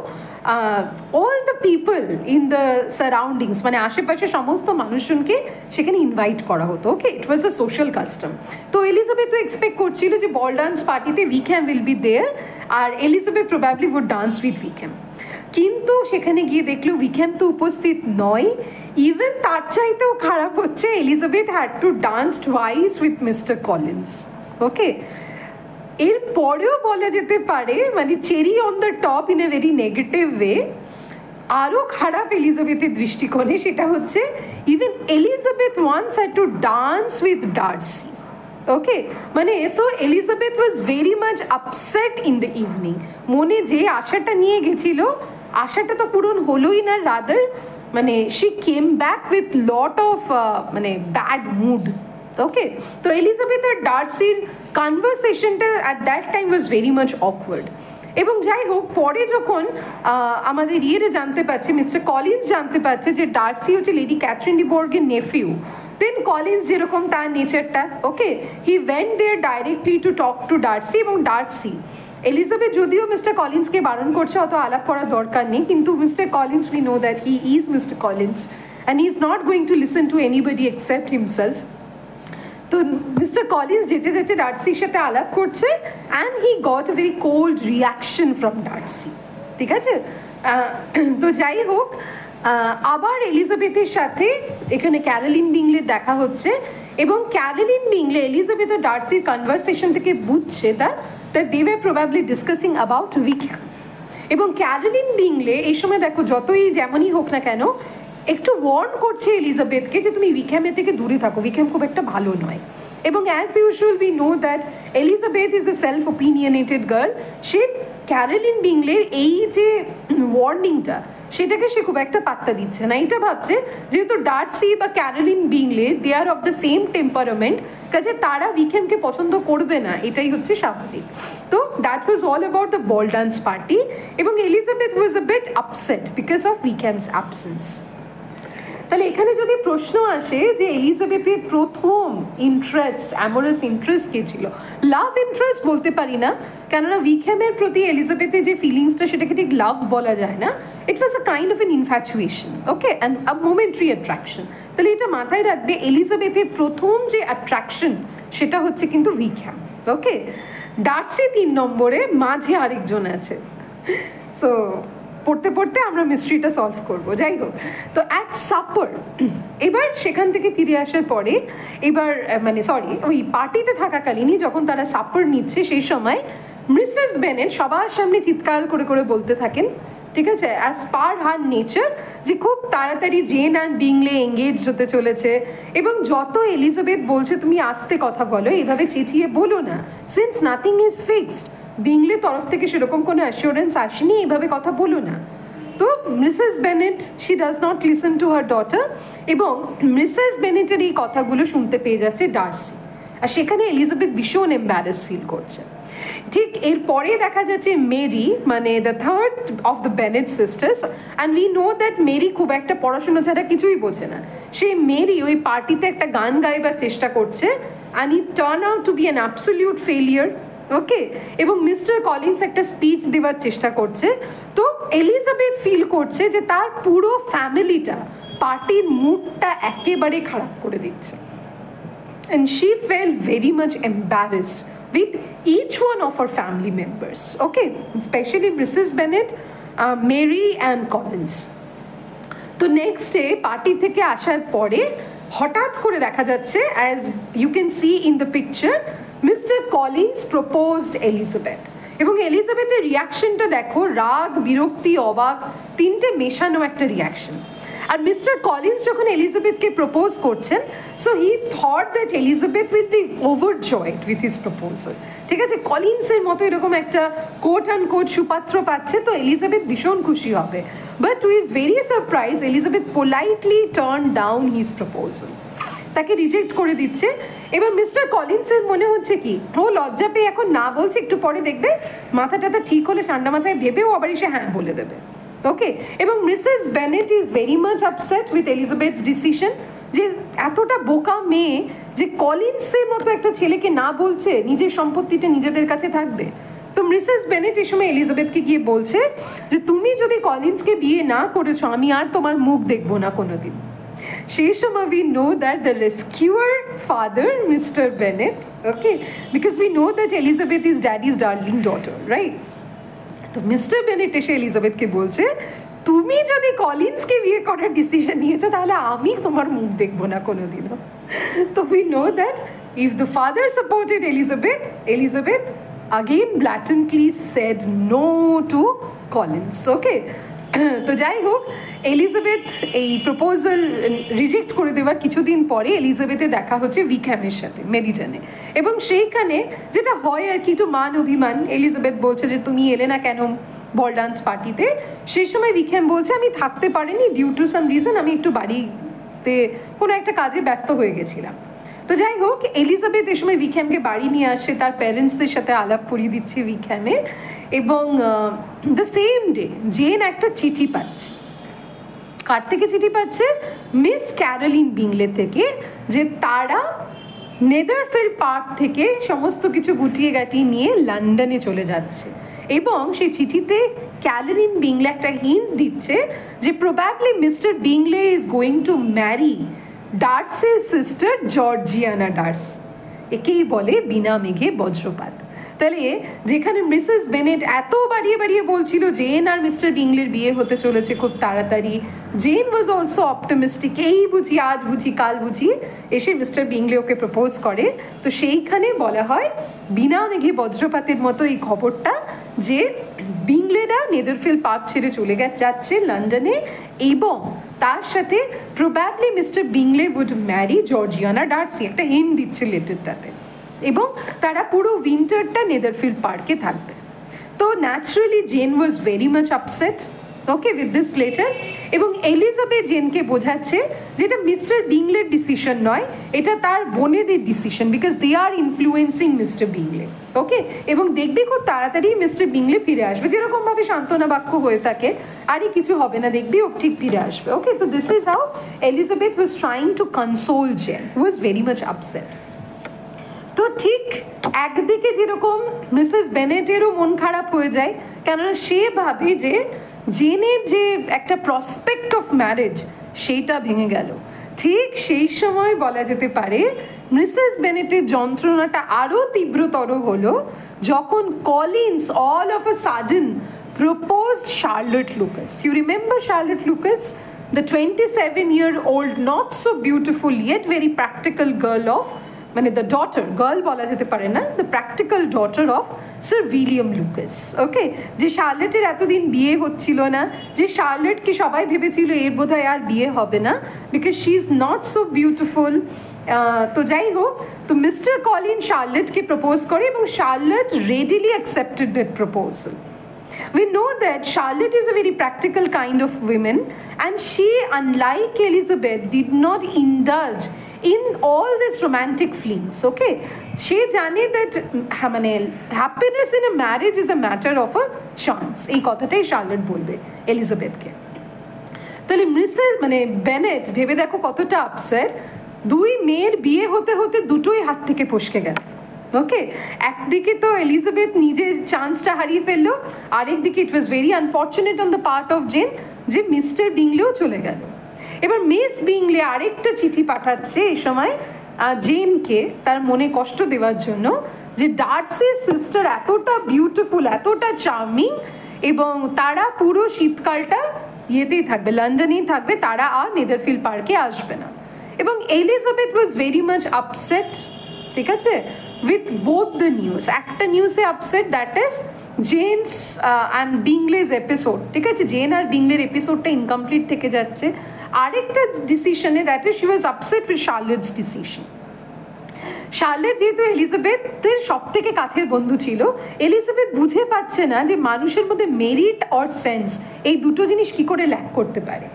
Speaker 1: all the people in the surroundings, মানে আশেপাশে সমস্ত মানুষজনকে সেখানে ইনভাইট করা হতো। Okay, it was a social custom. তো এলিজাবেথ তো এক্সপেক্ট করছিল যে বল ডান্স পার্টিতে উইকহ্যাম উইল বি দেয়ার, আর Elizabeth probably would dance with Wickham. কিন্তু সেখানে গিয়ে দেখলো উইকহ্যাম তো উপস্থিত নয়। ইভেন তার চাইতেও খারাপ হচ্ছে, Elizabeth had to dance twice with mister Collins. Okay, এর পরেও বলা যেতে পারে মানে cherry on the top in a very negative way, আরও খারাপ এলিজাবেথের দৃষ্টিকোণে, সেটা হচ্ছে even Elizabeth once had to dance with Darcy. Okay, মানে so Elizabeth was very much upset in the evening. মনে যে আশাটা নিয়ে গেছিল, আশাটা তো পূরণ হলোই না, রাদার মানে she came back with lot of মানে ব্যাড মুড। ওকে, তো এলিজাবেথ আর ডার্সির কনভারসেশনটা at that time was very much awkward. এবং যাই হোক, পরে যখন আমাদের ইয়েরে জানতে পারছে, মিস্টার কলিন্স জানতে পারছে যে ডার্সি হচ্ছে লেডি ক্যাথরিন ডি বোর্গের নেফিউ, দেন কলিন্স যেরকম তার নেচারটা, okay, he went there directly to talk to Darcy. এবং ডার্সি, এলিজাবেথ যদিও মিস্টার কলিন্সকে বারণ করছে অত আলাপ করার দরকার নেই, কিন্তু mister Collins, we know that he is mister Collins and he is not going to listen to anybody except himself. তো মিস্টার কলিন্স যেতে যেতে ডার্সির সাথে আলাপ করছে and he got a very cold reaction from Darcy. ঠিক আছে, তো যাই হোক, আবার এলিজাবেথের সাথে এখানে ক্যারোলিন বিংলের দেখা হচ্ছে, এবং ক্যারোলিন বিংলে এলিজাবেথ আর ডার্সির কনভারসেশন থেকে বুঝছে that they were probably discussing about Wickham. এবং ক্যারোলিন বিংলে এই সময় দেখো যতই যেমনই হোক না কেন একটু ওয়ার্ন করছে এলিজাবেথকে যে তুমি উইকহ্যামের থেকে দূরে থাকো, উইকহ্যাম খুব একটা ভালো নয়। এবং as usual we know that Elizabeth is a self opinionated girl. সে ক্যারোলিন বিংলের এই যে ওয়ার্নিংটা, সেটাকে সে খুব একটা পাত্তা দিচ্ছে না। এটা ভাবছে যেহেতু ডার্সি বা Caroline Bingley they are of the same temperament, কাজে তারা উইকহ্যামকে পছন্দ করবে না, এটাই হচ্ছে স্বাভাবিক। তো that was all about the ball dance party, এবং Elizabeth was a bit upset because of Wickham's absence. তাহলে এখানে যদি প্রশ্ন আসে যে এলিজাবেথের প্রথম ইন্টারেস্ট, অ্যামোরাস ইন্টারেস্ট কে ছিল, লাভ ইন্টারেস্ট বলতে পারি না, কেননা উইকহ্যামের প্রতি এলিজাবেথের যে ফিলিংসটা সেটাকে ঠিক লাভ বলা যায় না, it was a kind of an infatuation, okay, and a momentary attraction. তাহলে এটা মাথায় রাখবে, এলিজাবেথের প্রথম যে অ্যাট্রাকশন সেটা হচ্ছে কিন্তু উইকহ্যাম। ওকে, ডার্সি 3 নম্বরে, মাঝে আরেকজন আছে। সো পড়তে পড়তে আমরা মিস্ট্রিটা সলভ করব। যাই হোক, তো অ্যাট সাপার, এবার সেখান থেকে ফিরে আসার পরে এবার মানে সরি ওই পার্টিতে থাকাকালীনই যখন তারা সাপার নিচ্ছে, সেই সময় মিসেস বেনেট সবার সামনে চিৎকার করে করে বলতে থাকেন, ঠিক আছে, অ্যাজ পার হার নেচার, যে খুব তাড়াতাড়ি জেন অ্যান্ড বিংলে এঙ্গেজড হতে চলেছে। এবং যত এলিজাবেথ বলছে তুমি আস্তে কথা বলো, এইভাবে চেঁচিয়ে বলো না, সিন্স নাথিং ইজ ফিক্সড, বিংলে তরফ থেকে সেরকম কোনো অ্যাসিওরেন্স আসেনি, এইভাবে কথা বলো না। তো Mrs Bennett, she does not listen to her daughter, এবং মিসেস বেনেটের এই কথাগুলো শুনতে পেয়ে যাচ্ছে ডার্সি, আর সেখানে এলিজাবেথ ভীষণ এম্বারেস ফিল করছে। ঠিক এরপরে দেখা যাচ্ছে মেরি, মানে the third of the Bennet sisters, and we know that Mary খুব একটা পড়াশোনা ছাড়া কিছুই বোঝে না। সেই মেরি ওই পার্টিতে একটা গান গাইবার চেষ্টা করছে, and it turn out to be an absolute failure. Okay, এবং মিস্টার কলিন্স একটা স্পিচ দেওয়ার চেষ্টা করছে। তো এলিজাবেথ ফিল করছে যে তার পুরো ফ্যামিলিটা পার্টির মুডটা একেবারে খারাপ করে দিচ্ছে, and she felt very much embarrassed with each one of her family members, okay, especially Mrs. Bennet, Mary and Collins. তো নেক্সট ডে পার্টি থেকে আসার পরে হঠাৎ করে দেখা যাচ্ছে, as you can see in the picture, mister Collins proposed Elizabeth, এবং এলিজাবেথের রিয়াকশনটা দেখো, রাগ, বিরক্তি, অবাক, তিনটে মেশানো একটা রিয়াকশন। আর মিস্টার কলিন্স যখন এলিজাবেথকে প্রপোজ করছেন, so he thought that Elizabeth will be ওভারজয়েড with his proposal. ঠিক আছে, কলিন্সের মতো এরকম একটা কোট অ্যান্ড কোট সুপাত্র পাচ্ছে, তো এলিজাবেথ ভীষণ খুশি হবে। But to his very surprise, Elizabeth politely turn down his proposal, তাকে রিজেক্ট করে দিচ্ছে। এবার মিস্টার কলিন্সের মনে হচ্ছে কি, ও লজ্জা পেয়ে এখন না বলছে, একটু পরে দেখবে মাথাটাতে ঠিক হলে ঠান্ডা মাথায় ভেবেও আবার এসে হ্যাঁ বলে দেবে। ওকে, এবং Mrs Bennet is very much upset with Elizabeth's decision, যে এতটা বোকা মেয়ে যে কলিন্সের মতো একটা ছেলেকে না বলছে নিজের সম্পত্তিটা নিজেদের কাছে থাকবে। তো তো মিসেস বেনেট এই সময় এলিজাবেথকে গিয়ে বলছে যে তুমি যদি কলিন্সকে বিয়ে না করেছো আমি আর তোমার মুখ দেখবো না কোনোদিন। সেই সময় we know that the rescuer father, Mr. Bennet, okay, because we know that Elizabeth is daddy's darling daughter, right? তো মিস্টার বেনেট এসে এলিজাবেথকে বলছে তুমি যদি কলিন্সকে বিয়ে করার ডিসিশন নিয়েছো তাহলে আমি তোমার মুখ দেখবো না কোনোদিনও। তো we know that if the father supported Elizabeth again blatantly said no to Collins, okay? তো যাই হোক এলিজাবেথ এই প্রপোজাল রিজেক্ট করে দেওয়ার কিছুদিন পরে এলিজাবেথের দেখা হচ্ছে উইকহ্যামের সাথে মেরিটনে, এবং সেইখানে যেটা হয় আর কি একটু মান অভিমান, এলিজাবেথ বলছে যে তুমি এলে না কেন বল ডান্স পার্টিতে। সেই সময় উইকহ্যাম বলছে আমি থাকতে পারিনি ডিউ টু সাম রিজন, আমি একটু বাড়িতে কোনো একটা কাজে ব্যস্ত হয়ে গেছিলাম। তো যাই হোক এলিজাবেথ এই সময় উইকহ্যামকে বাড়ি নিয়ে আসে, তার প্যারেন্টসদের সাথে আলাপ করিয়ে দিচ্ছে উইকহ্যামের, এবং দ্য সেম ডে জেন একটা চিঠি পাচ্ছে। কার থেকে চিঠি পাচ্ছে? মিস ক্যারোলিন বিংলে থেকে, যে তারা নেদারফিল্ড পার্ক থেকে সমস্ত কিছু গুটিয়ে গাটিয়ে নিয়ে লন্ডনে চলে যাচ্ছে, এবং সেই চিঠিতে ক্যারোলিন বিংলে একটা হিন্ট দিচ্ছে যে probably mister Bingley is going to marry ডার্সির সিস্টার জর্জিয়ানা ডার্সি। একেই বলে বিনা মেঘে বজ্রপাত। তাহলে যেখানে মিসেস বেনেট এত বাড়িয়ে বাড়িয়ে বলছিল জেন আর মিস্টার বিংলের বিয়ে হতে চলেছে খুব তাড়াতাড়ি, জেন ওয়াজ অলসো অপটিমিস্টিক, এই বুঝি আজ বুঝি কাল বুঝি এসে মিস্টার বিংলে ওকে প্রপোজ করে। তো সেইখানে বলা হয় বিনা মেঘে বজ্রপাতের মতো এই খবরটা যে বিংলেরা নেদারফিল্ড পার্ক ছেড়ে চলে যাচ্ছে লন্ডনে, এবং তার সাথে probably mister Bingley would marry Georgiana Darcy, একটা হিন্ট দিচ্ছে লেটারটাতে, এবং তারা পুরো উইন্টারটা নেদারফিল্ড পার্কে থাকবে। তো naturally Jane was very much upset, okay, with this letter, এবং এলিজাবেথ জেনকে বোঝাচ্ছে যেটা মিস্টার বিংলের ডিসিশন নয়, এটা তার বোনেদের decision, because they are influencing mister Bingley, okay, এবং দেখবি খুব তাড়াতাড়ি মিস্টার বিংলে ফিরে আসবে, যেরকমভাবে সান্ত্বনা বাক্য হয়ে থাকে, আরই কিছু হবে না, দেখবি ও ঠিক ফিরে আসবে, ওকে। তো this is how Elizabeth was trying to console Jane, who was very much upset. তো ঠিক একদিকে যেরকম মিসেস বেনেটেরও মন খারাপ হয়ে যায়, কেননা সে ভাবে যে জেনের যে একটা প্রসপেক্ট অফ ম্যারেজ সেইটা ভেঙে গেল, ঠিক সেই সময় বলা যেতে পারে মিসেস বেনেটের যন্ত্রণাটা আরও তীব্রতর হলো যখন Collins all of a sudden proposed Charlotte Lucas. You remember Charlotte Lucas? The 27-year-old, not so beautiful yet very practical girl of, মানে দ্য ডটার, গার্ল বলা যেতে পারে না, the practical daughter of Sir William Lucas, okay, যে শার্লেটের এতদিন বিয়ে হচ্ছিল না, যে শার্লেটকে সবাই ভেবেছিল এর বোধহয় আর বিয়ে হবে না, because she is not so beautiful. তো যাই হোক, তো মিস্টার কলিন শার্লেটকে প্রপোজ করে, এবং Charlotte readily accepted that proposal. We know that Charlotte is a very practical kind of woman, and she, unlike Elizabeth, did not indulge in all this romantic flings, okay? She জানে that মানে happiness in a marriage is a matter of a chance, এই কথাটাই Charlotte বলবে এলিজাবেথকে। তাহলে Mrs মানে Bennett ভেবে দেখো কতটা আপসেট, দুই মেয়ের বিয়ে হতে হতে দুটোই হাত থেকে ফসকে গেল, ওকে। একদিকে তো এলিজাবেথ নিজের চান্সটা হারিয়ে ফেললো, আরেকদিকে it was very unfortunate on the part of Jane যে মিস্টার বিংলেও চলে গেল। এবার মিস বিংলে আরেকটা চিঠি পাঠাচ্ছে এই সময় জেনকে তার মনে কষ্ট দেওয়ার জন্য, যে ডার্সির সিস্টার এতটা বিউটিফুল, এতটা চার্মিং, এবং তারা পুরো শীতকালটা ইয়েতেই থাকবে, লন্ডনেই থাকবে, তারা আর নেদারফিল্ড পার্কে আসবে না। এবং Elizabeth was very much upset, ঠিক আছে, with both the news. একটা নিউজে upset, that is Jane's and Bingley's episode, ঠিক আছে, জেন আর বিংলের এপিসোডটা ইনকমপ্লিট থেকে যাচ্ছে। আরেকটা ডিসিশনে, that is she was upset with Charlotte's decision. Charlotte যেহেতু এলিজাবেথের সব থেকে কাছের বন্ধু ছিল, এলিজাবেথ বুঝে পাচ্ছে না যে মানুষের মধ্যে মেরিট অর সেন্স এই দুটো জিনিস কি করে ল্যাক করতে পারে।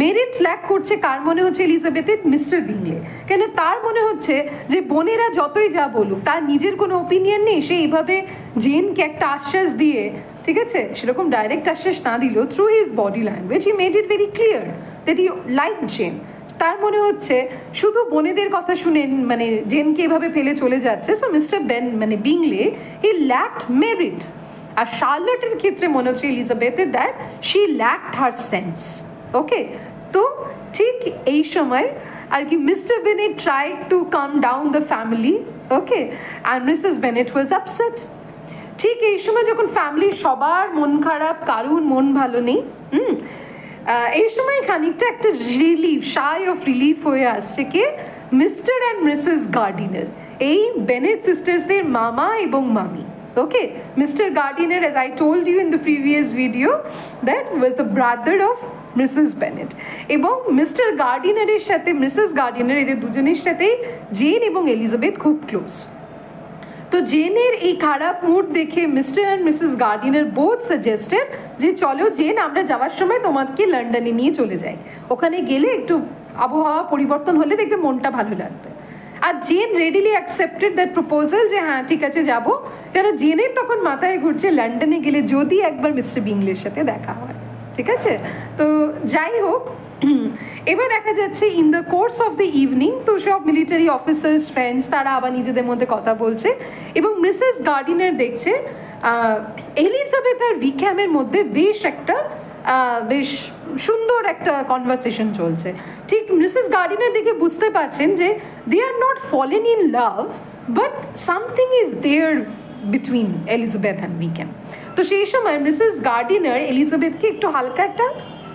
Speaker 1: মেরিট ল্যাক করছে কার মনে হচ্ছে? এলিজাবেথের, মিস্টার বিংলে। কেন তার মনে হচ্ছে যে বোনেরা যতই যা বলুক তার নিজের কোনো ওপিনিয়ন নেই, সে এইভাবে জেনকে একটা আশ্বাস দিয়ে, ঠিক আছে, সেরকম ডাইরেক্ট আশ্বাস না দিল, through his body language he made it very clear that he like Jane. তার মনে হচ্ছে শুধু বোনেদের কথা শুনে মানে জেনকে এভাবে ফেলে চলে যাচ্ছে। So mister Bingley he lacked merit. আর শার্লটের ক্ষেত্রে মনে হচ্ছে এলিজাবেথের that she lacked her sense. Okay, তো ঠিক এই সময় আর কি mister Bennet tried to calm down the family. Okay, আর মিসেস বেনেট ওয়াজ আপসেট। ঠিক এই সময় যখন ফ্যামিলির সবার মন খারাপ, কারুর মন ভালো নেই, এই সময় খানিকটা একটা রিলিফ, শাই অফ রিলিফ হয়ে আসছে কে, মিস্টার অ্যান্ড মিসেস গার্ডিনার, এই বেনেট সিস্টার্সদের মামা এবং মামি। Okay, mister Gardiner, as I told you in the previous video, that was the brother of Mrs Bennett. এবং মিস্টার গার্ডিনারের সাথে মিসেস গার্ডিনার, এদের দুজনের সাথেই জেন এবং এলিজাবেথ খুব ক্লোজ। তো জেনের এই খারাপ মুড দেখে mister and Mrs Gardiner both suggested যে চলো জেন, আমরা যাওয়ার সময় তোমাকে লন্ডনে নিয়ে চলে যাই, ওখানে গেলে একটু আবহাওয়া পরিবর্তন হলে দেখবে মনটা ভালো লাগবে। আর Jane readily accepted that proposal, যে হ্যাঁ ঠিক আছে যাবো। কেন জেনের তখন মাথায় ঘুরছে লন্ডনে গেলে যদি একবার মিস্টার বিংলের সাথে দেখা হয়, ঠিক আছে। তো যাই হোক, এবার দেখা যাচ্ছে in the course of the evening তো সব মিলিটারি অফিসার্স ফ্রেন্ডস তারা আবার নিজেদের মধ্যে কথা বলছে, এবং মিসেস গার্ডিনার দেখছে এলিজাবেথ আর উইকহ্যামের মধ্যে বেশ সুন্দর একটা কনভারসেশন চলছে। ঠিক মিসেস গার্ডিনার দেখে বুঝতে পারছেন যে they are not fallen in love, but something is there between Elizabeth and Wickham. তো সেই সময় মিসেস গার্ডিনার এলিজাবেথকে একটু হালকা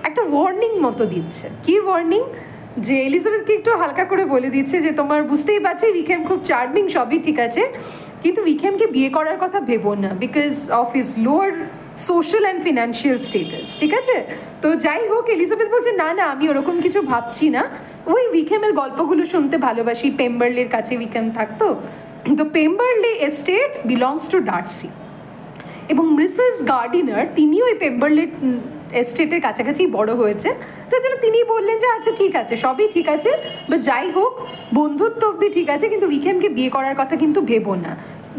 Speaker 1: একটা ওয়ার্নিং মতো দিচ্ছে। কি ওয়ার্নিং? যে এলিজাবেথকে একটু হালকা করে বলে দিচ্ছে যে তোমার বুঝতেই পারছি উইকহ্যাম খুব চার্মিং, সবই ঠিক আছে, কিন্তু উইকহ্যামকে বিয়ে করার কথা ভেবো না, because of his lower social and financial status, ঠিক আছে। তো যাই হোক, এলিজাবেথ বলছে না না, আমি ওরকম কিছু ভাবছি না, ওই উইকহ্যামের গল্পগুলো শুনতে ভালোবাসি, পেম্বারলের কাছে উইকহ্যাম থাকতো, তো পেম্বারলে এস্টেট বিলংস টু ডার্সি। এবং মিসেস গার্ডিনার তিনিও ওই পেম্বারলে এস্টেটের কাছাকাছি বড় হয়েছে, তার জন্য তিনি বললেন যে আচ্ছা ঠিক আছে, সবই ঠিক আছে, বা যাই হোক বন্ধুত্ব অব্দি ঠিক আছে, কিন্তু উইকহ্যামকে বিয়ে করার কথা কিন্তু ভেবো না,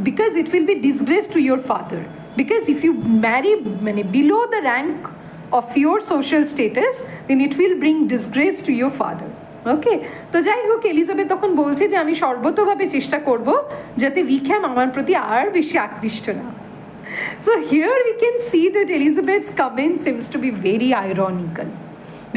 Speaker 1: because it will be disgrace to your father, because if you marry মানে below the rank of your social status then it will bring disgrace to your father. Okay, তো যাই হোক এলিজাবেথ তখন বলছে যে আমি সর্বতোভাবে চেষ্টা করব যাতে উইকহ্যাম আমার প্রতি আর বেশি আকৃষ্ট না। So here we can see that Elizabeth's comment seems to be very ironical,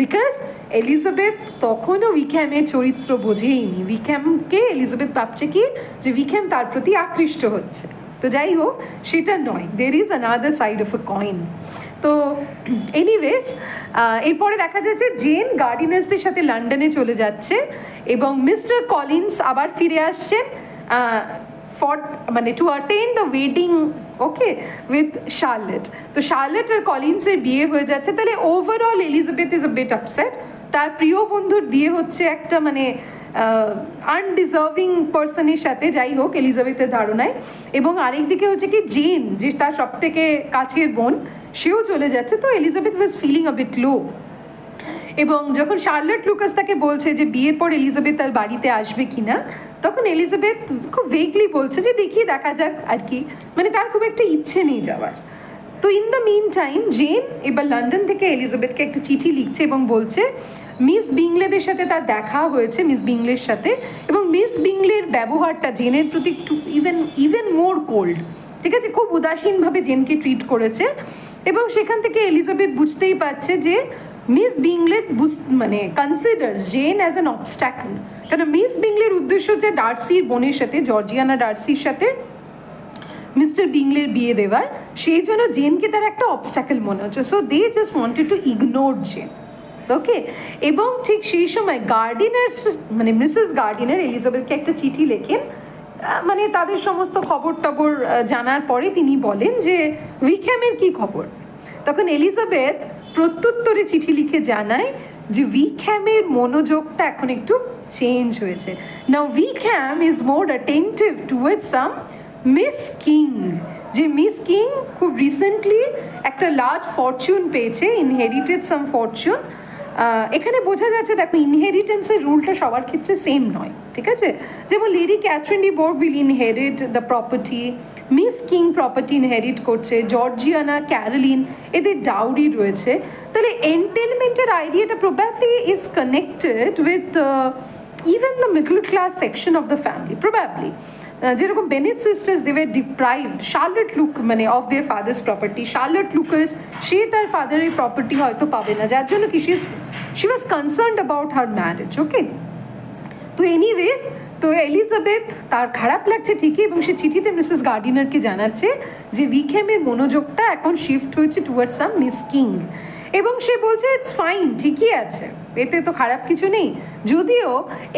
Speaker 1: because Elizabeth তখনও উইকহ্যামের চরিত্র বোঝেইনি, উইকহ্যামকে এলিজাবেথ ভাবছে কি যে উইকহ্যাম তার প্রতি আকৃষ্ট হচ্ছে। তো যাই হোক সেটা নয়, there is another side of a coin. তো এনিওয়েজ এরপরে দেখা যাচ্ছে জেন গার্ডিনার্সদের সাথে লন্ডনে চলে যাচ্ছে, এবং মিস্টার কলিন্স আবার ফিরে আসছেন to attend the wedding, okay, with Charlotte. তো শার্লেট আর কলিন্সের বিয়ে হয়ে যাচ্ছে। তাহলে overall Elizabeth is a bit upset, তার প্রিয় বন্ধুর বিয়ে হচ্ছে একটা আনডিজার্ভিং পার্সনের সাথে, যাই হোক এলিজাবেথের ধারণায়। এবং আরেকদিকে হচ্ছে কি জেন, যে তার সব থেকে কাছের বোন, সেও চলে যাচ্ছে। তো Elizabeth was feeling a bit low. এবং যখন শার্লেট লুকাস তাকে বলছে যে বিয়ের পর এলিজাবেথ তার বাড়িতে আসবে কিনা, তখন এলিজাবেথ খুব ভেগলি বলছে যে দেখা যাক আর কি, তার খুব একটা ইচ্ছে নেই যাওয়ার। তো in the mean time Jane এবার লন্ডন থেকে এলিজাবেথকে একটা চিঠি লিখছে এবং বলছে মিস বিংলেদের সাথে তার দেখা হয়েছে, মিস বিংলের সাথে, এবং মিস বিংলের ব্যবহারটা জেনের প্রতি একটু ইভেন মোর কোল্ড, ঠিক আছে, খুব উদাসীনভাবে জেনকে ট্রিট করেছে। এবং সেখান থেকে এলিজাবেথ বুঝতেই পারছে যে Miss Bingley considers Jane as an obstacle, কারণ মিস বিংলের উদ্দেশ্য হচ্ছে ডার্সির বোনের সাথে, জর্জিয়ানা ডার্সির সাথে মিস্টার বিংলের বিয়ে দেওয়ার, সেই জন্য জেনকে তার একটা অবস্ট্যাকল মনে হচ্ছে। So they just wanted to ignore Jane, okay. এবং ঠিক সেই সময় গার্ডিনার্স মিসেস গার্ডিনার এলিজাবেথকে একটা চিঠি লেখেন, তাদের সমস্ত খবর টবর জানার পরে তিনি বলেন যে উইকহ্যামের কি খবর। তখন এলিজাবেথ প্রত্যুত্তরে চিঠি লিখে জানায় যে উইকহ্যামের মনোযোগটা এখন একটু চেঞ্জ হয়েছে। Now Wickham is more attentive towards some Miss King, যে মিস কিং খুব রিসেন্টলি একটা লার্জ ফরচুন পেয়েছে, ইনহেরিটেড সাম ফরচুন। এখানে বোঝা যাচ্ছে, দেখো ইনহেরিটেন্সের রুলটা সবার ক্ষেত্রে সেম নয়, ঠিক আছে। যেমন Lady Catherine de Bourgh will inherit the property, Miss King property inherit করছে, জর্জিয়ানা, ক্যারোলিন এদের ডাউরি রয়েছে। তাহলে এন্টেলমেন্টের আইডিয়াটা probably is connected with even the middle class section of the family, probably. যেরকম Bennet sisters they were deprived, Charlotte Luke মানে of their father's property, Charlotte Lucas সে তার ফাদারের প্রপার্টি হয়তো পাবে না, যার জন্য কি she was concerned about her marriage. ওকে, তো এনিওয়েজ তো এলিজাবেথ তার খারাপ লাগছে ঠিকই, এবং সে চিঠিতে মিসেস গার্ডিনারকে জানাচ্ছে যে উইকহ্যামের মনোযোগটা এখন শিফট হয়েছে টুয়ার্ডস সাম মিস কিং, এবং সে বলছে ইটস ফাইন, ঠিকই আছে, এতে তো খারাপ কিছু নেই। যদিও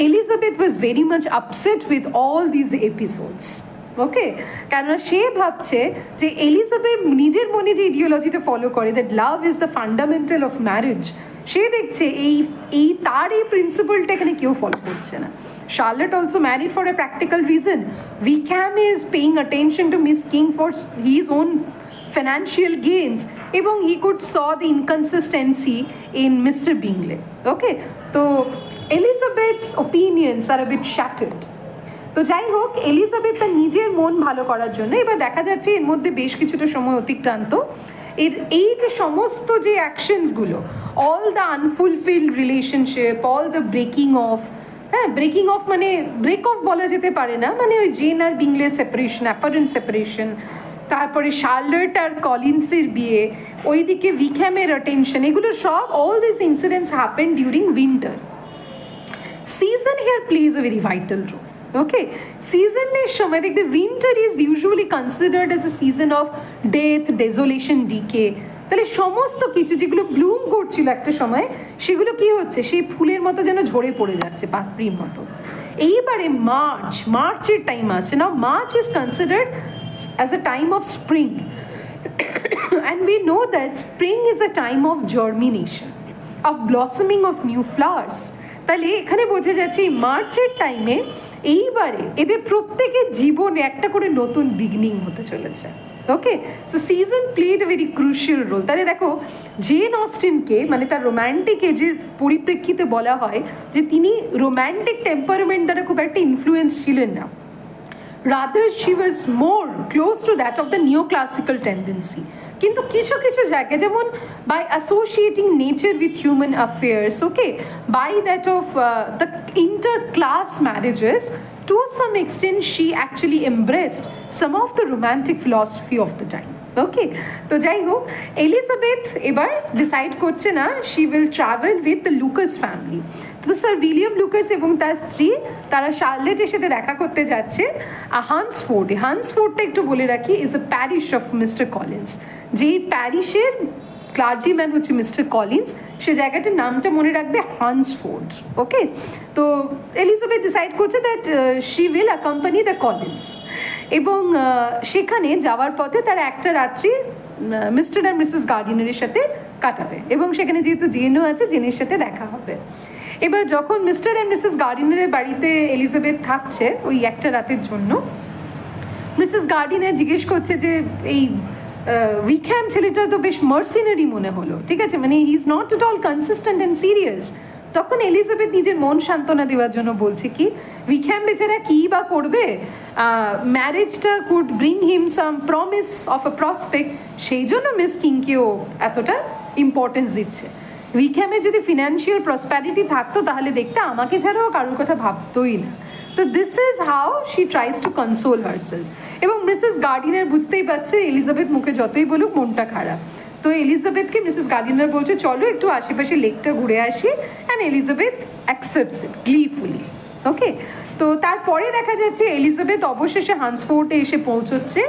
Speaker 1: Elizabeth was very much upset with all these episodes. Okay, কেননা সে ভাবছে যে এলিজাবেথ নিজের মনে যে ইডিওলজিটা ফলো করে, that love is the fundamental of marriage, সে দেখছে তার এই প্রিন্সিপালটা এখানে কেউ ফলো করছে না। Charlotte also married for a practical reason. Wickham is paying attention to Miss King for his own financial gains, এবং he could saw the inconsistency in Mr. Bingley. Okay, তো Elizabeth's opinions are a bit shattered. তো যাই হোক, Elizabeth তার নিজের মন ভালো করার জন্য এবার দেখা যাচ্ছে এর মধ্যে বেশ কিছুটা সময় অতিক্রান্ত, এই যে সমস্ত যে অ্যাকশনসগুলো, all the unfulfilled relationship, all the breaking of, হ্যাঁ ব্রেকিং অফ মানে ব্রেক অফ বলা যেতে পারে না, মানে ওই জেন আর বিংলের সেপারেশন, অ্যাপারেন্ট সেপারেশন, তারপরে শার্লট আর কলিন্সের বিয়ে, ওইদিকে উইকহ্যামের অ্যাটেনশন, এগুলো সব all this incidents happen during winter. Season here plays a very vital role. Okay, সিজনের সময় দেখবে winter is usually considered as a season of death, desolation, decay. তাহলে সমস্ত কিছু যেগুলো ব্লুম করছিল একটা সময়, সেগুলো কি হচ্ছে, সেই ফুলের মতো যেন ঝরে পড়ে যাচ্ছে, পাপড়ির মতো। এইবারে মার্চের টাইম আসছে না, March is considered as a time of spring, and we know that spring is a time of germination, of ব্লসমিং of new flowers. তাহলে এখানে বোঝা যাচ্ছে এই মার্চের টাইমে এইবারে এদের প্রত্যেকের জীবনে একটা করে নতুন বিগিনিং হতে চলেছে। Okay, so season played a very crucial role. তাহলে দেখো, জেন অস্টিনকে মানে তার রোম্যান্টিক এজের পরিপ্রেক্ষিতে বলা হয় যে তিনি রোম্যান্টিক টেম্পারমেন্ট দ্বারা খুব একটা ইনফ্লুয়েন্স ছিলেন না, rather she was more close to that of the neoclassical tendency. কিন্তু কিছু কিছু জায়গায়, যেমন by associating nature with human affairs, okay, by that of the inter class marriages, to some extent she actually embraced some of the romantic philosophy of the time. ওকে, তো যাই হোক, Elizabeth এবার decide করছে না she will travel with the Lucas family. তো sir William Lucas এবং তার স্ত্রী তারা শার্লেটের সাথে দেখা করতে যাচ্ছে হান্সফোর্ডে। হান্সফোর্ডটা একটু বলে রাখি is the parish of mister Collins, যেই প্যারিশের ক্লার্জিম্যান হচ্ছে মিস্টার কলিন্স, সে জায়গাটার নামটা মনে রাখবে হান্সফোর্ড। ওকে, তো এলিজাবেথ ডিসাইড করছে that she will accompany the Collins, এবং সেখানে যাওয়ার পথে তারা একটা রাত্রি মিস্টার অ্যান্ড মিসেস গার্ডিনারের সাথে কাটাবে, এবং সেখানে যেহেতু জেনও আছে, জেনের সাথে দেখা হবে। এবার যখন মিস্টার অ্যান্ড মিসেস গার্ডিনারের বাড়িতে এলিজাবেথ থাকছে ওই একটা রাতের জন্য, মিসেস গার্ডিনার জিজ্ঞেস করছে যে এই উইকহ্যাম ছেলেটা তো বেশ মার্সিনারি মনে হলো, ঠিক আছে, মানে he is not at all consistent and serious. তখন এলিজাবেথ নিজের মন সান্ত্বনা দেওয়ার জন্য বলছে কি, উইকহ্যাম বেচারা কী বা করবে, ম্যারেজটা could bring him some promise of a prospect, সেই জন্য মিস কিংকেও এতটা ইম্পর্টেন্স দিচ্ছে। উইকহ্যামের যদি ফিনান্সিয়াল প্রসপ্যারিটি থাকতো তাহলে দেখতে আমাকে ছাড়াও কারোর কথা ভাবতোই না। তো this is how she tries two console herself, এবং মিসেস গার্ডিনার বুঝতেই পারছে এলিজাবেথ মুখে যতই বলুক মনটা খারাপ, তো এলিজাবেথকে মিসেস গার্ডিনার বলছে চলো একটু আশেপাশে লেকটা ঘুরে আসি, অ্যান্ড এলিজাবেথ অ্যাকসেপ্টস ইট গ্লিফুলি। ওকে, তো তারপরে দেখা যাচ্ছে এলিজাবেথ অবশেষে হান্সফোর্টে এসে পৌঁছচ্ছে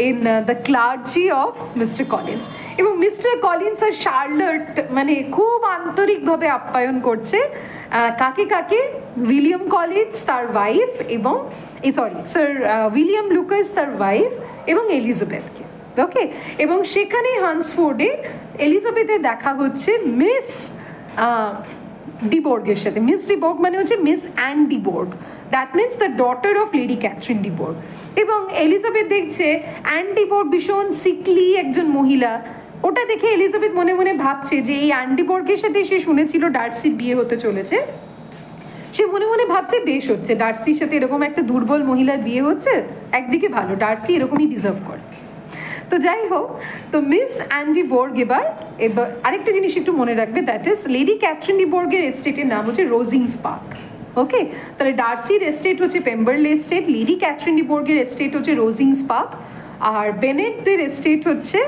Speaker 1: in the clergy of mister Collins, এবং মিস্টার কলিন্স আর শার্লট মানে খুব আন্তরিকভাবে আপ্যায়ন করছে কাকে কাকে, উইলিয়াম কলিন্স তার ওয়াইফ এবং স্যার উইলিয়াম লুকাস তার ওয়াইফ এবং এলিজাবেথকে। ওকে, এবং সেখানে হান্সফোর্ডে এলিজাবেথের দেখা হচ্ছে মিস ডিবোর্গের সাথে। মিস ডিবোর্গ মানে হচ্ছে Miss Anne de Bourgh, that means the daughter of Lady Catherine de Bourgh. এবং এলিজাবেথ দেখছে অ্যান ডিবোর্গ ভীষণ সিকলি একজন মহিলা, ওটা দেখে এলিজাবেথ মনে মনে ভাবছে যে এই অ্যান ডিবোর্গের সাথে সে শুনেছিল ডার্সির বিয়ে হতে চলেছে, সে মনে মনে ভাবছে বেশ হচ্ছে, ডার্সির সাথে এরকম একটা দুর্বল মহিলার বিয়ে হচ্ছে, একদিকে ভালো, ডার্সি এরকমই ডিজার্ভ করে। তো যাই হোক, তো মিস অ্যান ডিবোর্গ এবার আরেকটা জিনিস একটু মনে রাখবে, দ্যাট ইজ লেডি ক্যাথরিন ডিবোর্গের এস্টেটের নাম হচ্ছে রোজিংস পার্ক। ওকে, তাহলে ডার্সির এস্টেট হচ্ছে Pemberley estate, Lady Catherine de বোর্গের এস্টেট হচ্ছে রোজিংস পার্ক, আর বেনেটদের এস্টেট হচ্ছে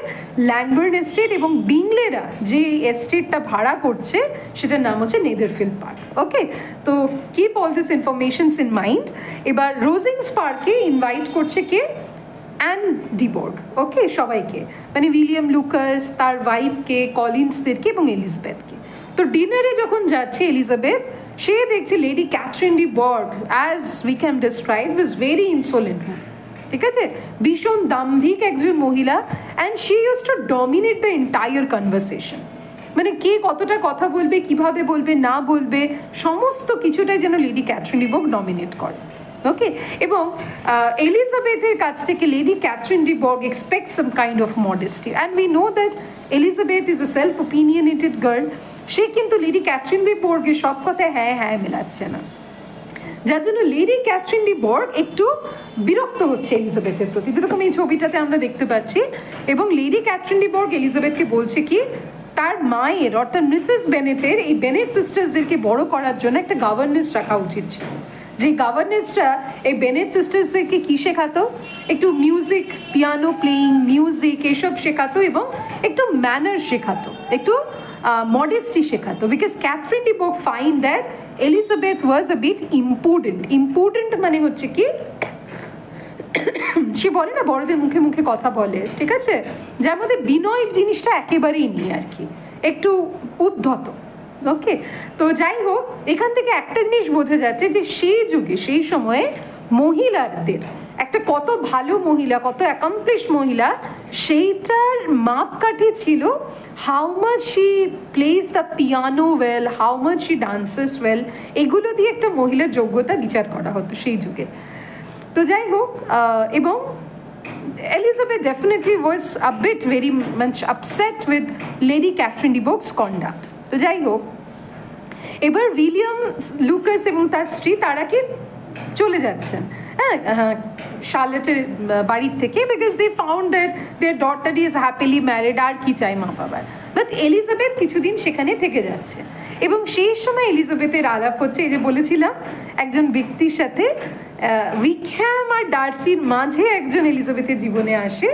Speaker 1: ল্যাংবার্ন এস্টেট, এবং বিংলেরা যে এস্টেটটা ভাড়া করছে সেটার নাম হচ্ছে নেদারফিল্ড পার্ক। ওকে, তো keep all this informations in mind. এবার রোজিংস পার্কে ইনভাইট করছে কে? অ্যান ডিবোর্গ। ওকে, সবাইকে, মানে উইলিয়াম লুকাস, তার ওয়াইফকে, কলিন্সদেরকে এবং এলিজাবেথকে। তো ডিনারে যখন যাচ্ছে এলিজাবেথ, সে দেখছে Lady Catherine de Bourgh, as we can describe, is very insolent, ঠিক আছে, ভীষণ দাম্ভিক একজন মহিলা, and she use to dominate the entire conversation. মানে কে কতটা কথা বলবে, কিভাবে বলবে, না বলবে, সমস্ত কিছুটাই যেন Lady Catherine de Bourgh dominate করে। ওকে, এবং এলিজাবেথের কাছ থেকে Lady Catherine de Bourgh expect some kind of modesty, and we know that Elizabeth is a self opinionated girl. সে কিন্তু লেডি ক্যাথরিন ডি বোর্গের সব কথায় হ্যাঁ হ্যাঁ মেলাচ্ছে না, যার জন্য লেডি ক্যাথরিন ডি বোর্গ একটু বিরক্ত হচ্ছে এলিজাবেথের প্রতি, যেরকম এই ছবিটাতে আমরা দেখতে পাচ্ছি। এবং লেডি ক্যাথরিন ডি বোর্গ এলিজাবেথকে বলছে কি, তার মায়ের অর্থাৎ মিসেস বেনেটের এই বেনেট সিস্টার্সদেরকে বড় করার জন্য একটা গভর্নেন্স রাখা উচিত ছিল, যে গভর্নেন্সটা এই বেনেট সিস্টার্সদেরকে কী শেখাতো, একটু মিউজিক, পিয়ানো প্লেয়িং, মিউজিক এইসব শেখাতো, এবং একটু ম্যানার শেখাতো, একটু modesty শেখাতো, because Catherine de Bourgh find that Elizabeth was a bit impudent মানে হচ্ছে কি, সে বলে না বড়দের মুখে মুখে কথা বলে, ঠিক আছে, যার মধ্যে বিনয় জিনিসটা একেবারেই নেই আর কি, একটু উদ্ধত। ওকে, তো যাই হোক, এখান থেকে একটা জিনিস বোঝা যাচ্ছে যে সেই যুগে, সেই সময়ে মহিলাদের একটা কত ভালো মহিলা, কত অ্যাকমপ্লিশ মহিলা, সেইটার মাপকাঠি ছিল how much she place the piano well, how much she dances well, এগুলো দিয়ে একটা মহিলার যোগ্যতা বিচার করা হতো সেই যুগে। তো যাই হোক, এবং Elizabeth definitely was a bit very much upset with Lady Catherine de Bourgh's conduct. তো যাই হোক, এবার উইলিয়াম লুকাস এবং তার স্ত্রী তারা কি চলে যাচ্ছেন শার্লেটের বাড়ির থেকে, because they found that their daughter is happily married, আর কি চাই মা বাবার। বাট এলিজাবেথ কিছুদিন সেখানে থেকে যাচ্ছে, এবং সেই সময় এলিজাবেথের আলাপ হচ্ছে, এই যে বলেছিলাম একজন ব্যক্তির সাথে, উইকহ্যাম আর ডার্সির মাঝে একজন এলিজাবেথের জীবনে আসে,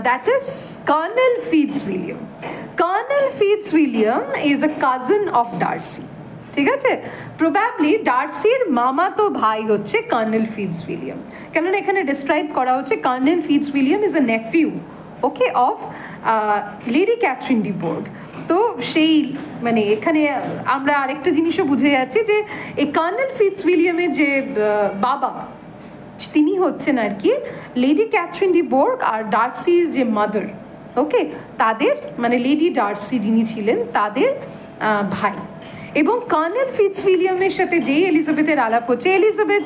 Speaker 1: that is Colonel Fitzwilliam. Colonel Fitzwilliam is a cousin of Darcy, ঠিক আছে, প্রবাবলি ডার্সির মামাতো ভাই হচ্ছে কর্নেল ফিটজউইলিয়াম, কেননা এখানে ডিসক্রাইব করা হচ্ছে Colonel Fitzwilliam is a nephew, okay, of Lady Catherine de Bourgh. তো সেই মানে এখানে আমরা আরেকটা জিনিসও বুঝে যাচ্ছি যে এই কর্নেল ফিটজউইলিয়ামের যে বাবা, তিনি হচ্ছেন আর কি লেডি ক্যাথরিন ডি বোর্গ আর ডার্সির যে মাদার, ওকে, তাদের মানে লেডি ডার্সি যিনি ছিলেন তাদের ভাই। এবং কর্নেল ফিটজউইলিয়ামের সাথে যেই এলিজাবেথের আলাপ হচ্ছে, Elizabeth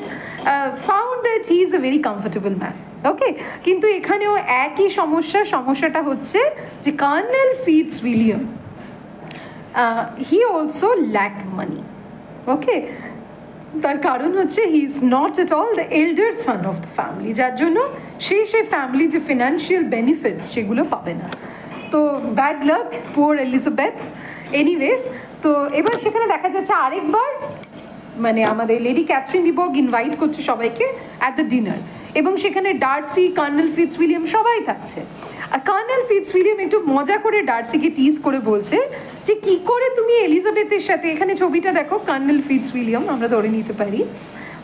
Speaker 1: found that he is a very comfortable man, okay, কিন্তু এখানেও একই সমস্যাটা হচ্ছে যে কর্নেল ফিটজউইলিয়াম হি অলসো ল্যাকড মানি, ওকে, তার কারণ হচ্ছে হি is not at all the এল্ডার son of the family, যার জন্য সেই ফ্যামিলি যে ফিনান্সিয়াল বেনিফিটস সেগুলো পাবে না। তো bad luck poor Elizabeth. Anyways, তো এবার সেখানে দেখা যাচ্ছে আরেকবার মানে আমাদের লেডি ক্যাথরিন ডি বোর্গ ইনভাইট করছে সবাইকে অ্যাট দ্য ডিনার, এবং সেখানে ডার্সি, কর্নেল ফিটজউইলিয়াম সবাই থাকছে। আর কর্নেল ফিটজউইলিয়াম একটু মজা করে ডার্সিকে টিজ করে বলছে যে কি করে তুমি এলিজাবেথের সাথে, এখানে ছবিটা দেখো কর্নেল ফিটজউইলিয়াম আমরা ধরে নিতে পারি,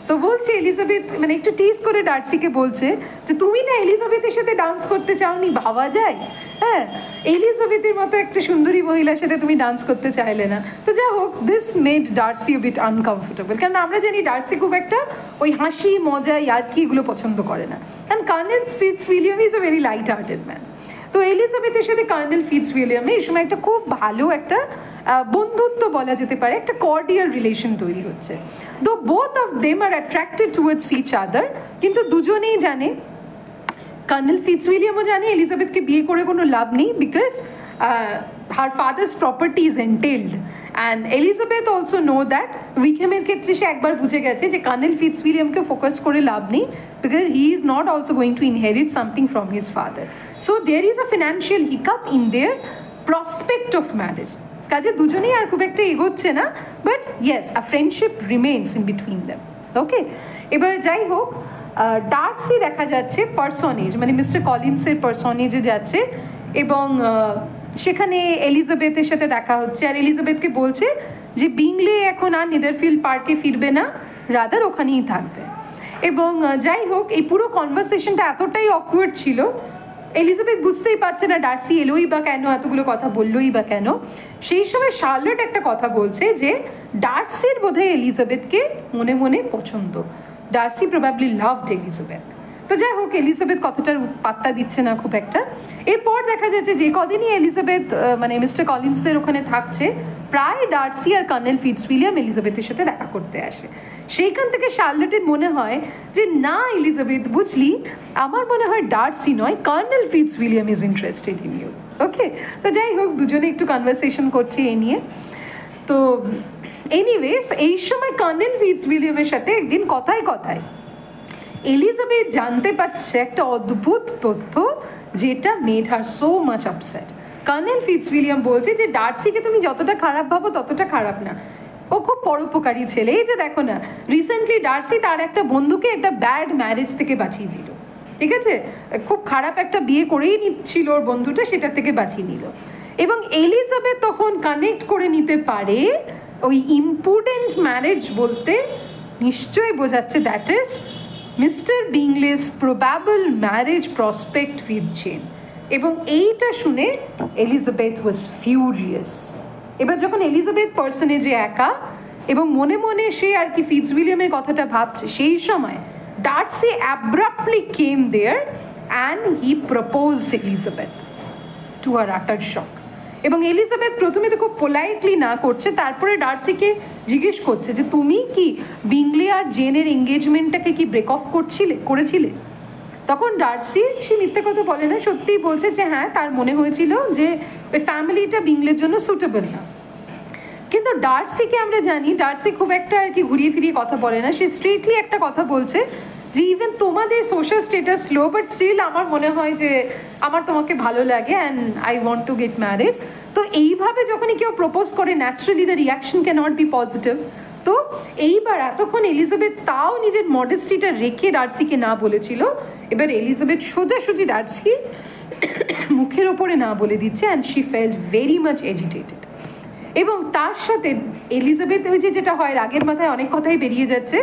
Speaker 1: তো বলছে এলিজাবেথ মানে একটু টিজ করে ডার্সিকে বলছে যে তুমি না এলিজাবেথের সাথে ডান্স করতে চাওনি, ভাবা যায়, হ্যাঁ, এলিজাবেথের মতো একটা সুন্দরী মহিলার সাথে তুমি ডান্স করতে চাইলে না। তো যা হোক, this made Darcy a bit uncomfortable, কারণ আমরা জানি ডার্সি খুব একটা ওই হাসি মজা ইয়ার্কি এগুলো পছন্দ করে না, কারণ Colonel Fitzwilliam is a very light hearted man. তো এলিজাবেথের সাথে কর্নেল ফিটজউইলিয়ামে এই সময় একটা খুব ভালো একটা বন্ধুত্ব বলা যেতে পারে, একটা কর্ডিয়াল রিলেশন তৈরি হচ্ছে। Though both of them are attracted towards each other, কিন্তু দুজনেই জানে, কর্নেল ফিটজউইলিয়ামও জানে এলিজাবেথকে বিয়ে করে কোনো লাভ নেই, because her father's property is entailed, and Elizabeth also know that, উইকহ্যামের ক্ষেত্রে সে একবার বুঝে গেছে যে কর্নেল ফিটজউইলিয়ামকে ফোকাস করে লাভ নেই, because he is not also going to inherit something from his father. So there is a financial hiccup in their prospect of marriage. কাজে দুজনেই আর খুব একটা এগোচ্ছে না, but yes a friendship remains in between them. Okay, এবার যাই হোক, ডার্সি দেখা যাচ্ছে পার্সনেজ, মানে মিস্টার কলিন্সের পার্সনেজে যাচ্ছে এবং সেখানে এলিজাবেথের সাথে দেখা হচ্ছে, আর এলিজাবেথকে বলছে যে বিংলে এখন আর নেদারফিল্ড পার্কে ফিরবে না, রাদার ওখানেই থাকবে। এবং যাই হোক, এই পুরো কনভারসেশনটা এতটাই অকওয়ার্ড ছিল, এলিজাবেথ বুঝতেই পারছে না ডার্সি এলোই বা কেন, এতগুলো কথা বললোই বা কেন। সেই সময় শার্লট একটা কথা বলছে যে ডার্সির বোধহয় এলিজাবেথকে মনে মনে পছন্দ, ডার্সি প্রবাবলি লাভড এলিজাবেথ। তো যাই হোক, এলিজাবেথ কথাটার পাত্তা দিচ্ছে না খুব একটা। এরপর দেখা যাচ্ছে যে কদিনই এলিজাবেথ মানে মিস্টার কলিন্সদের ওখানে থাকছে, প্রায় ডার্সি আর কর্নেল ফিটজউইলিয়াম এলিজাবেথের সাথে দেখা করতে আসে। সেইখান থেকে শার্লটের মনে হয় যে না এলিজাবেথ, বুঝলি, আমার মনে হয় ডার্সি নয়, Colonel Fitzwilliam is interested in you. Okay, তো যাই হোক, দুজনে একটু কনভারসেশন করছি এই নিয়ে। তো এনিওয়েজ, এই সময় কর্নেল ফিটজউইলিয়ামের সাথে একদিন কথায় কথায় এলিজাবেথ জানতে পারছে একটা অদ্ভুত তথ্য, যেটা made her so much upset. Colonel Fitzwilliam বলছে যে ডার্সিকে তুমি যতটা খারাপ ভাবো ততটা খারাপ না, ও খুব পরোপকারী ছেলে। এই যে দেখো না, রিসেন্টলি ডার্সি তার একটা বন্ধুকে একটা ব্যাড ম্যারেজ থেকে বাঁচিয়ে দিল, ঠিক আছে, খুব খারাপ একটা বিয়ে করেই নিচ্ছিল ওর বন্ধুটা, সেটা থেকে বাঁচিয়ে নিল। এবং এলিজাবেথ তখন কানেক্ট করে নিতে পারে ওই ইম্পর্টেন্ট ম্যারেজ বলতে নিশ্চয়ই বোঝাচ্ছে that is Mr Bingley's probable marriage prospect with Jane. এবং এইটা শুনে এলিজাবেথ ওয়াজ ফিউরিয়াস। এবার যখন এলিজাবেথ পার্সনেজে একা এবং মনে মনে সে আর কি ফিটজউইলিয়ামের কথাটা ভাবছে, সেই সময় Darcy abruptly came there and he proposed Elizabeth to her utter shock. এবং এলিজাবেথ প্রথমে তো খুব পোলাইটলি না করছে, তারপরে ডার্সিকে জিজ্ঞেস করছে যে তুমি কি বিংলে আর জেনের এঙ্গেজমেন্টটাকে কি ব্রেক অফ করেছিলে? তখন ডার্সি সে মিথ্যে কথা বলে না, সত্যিই বলছে যে হ্যাঁ, তার মনে হয়েছিল যে ওই ফ্যামিলিটা বিংলের জন্য সুটেবল না। কিন্তু ডার্সিকে আমরা জানি, ডার্সি খুব একটা আর কি ঘুরিয়ে ফিরিয়ে কথা বলে না, সে স্ট্রেটলি একটা কথা বলছে যে ইভেন তোমাদের social status low, but still আমার মনে হয় যে আমার তোমাকে ভালো লাগে and I want to get married. তো এইভাবে যখনই কেউ প্রপোজ করে, naturally the reaction can not be positive. তো এইবার এতক্ষণ এলিজাবেথ তাও নিজের মডেস্টিটা রেখে ডার্সিকে না বলেছিল, এবার এলিজাবেথ সোজাসুজি ডার্সি মুখের ওপরে না বলে দিচ্ছে, and she felt very much agitated. এবং তার সাথে এলিজাবেথ ওই যেটা হয় রাগের মাথায় অনেক কথাই বেরিয়ে যাচ্ছে,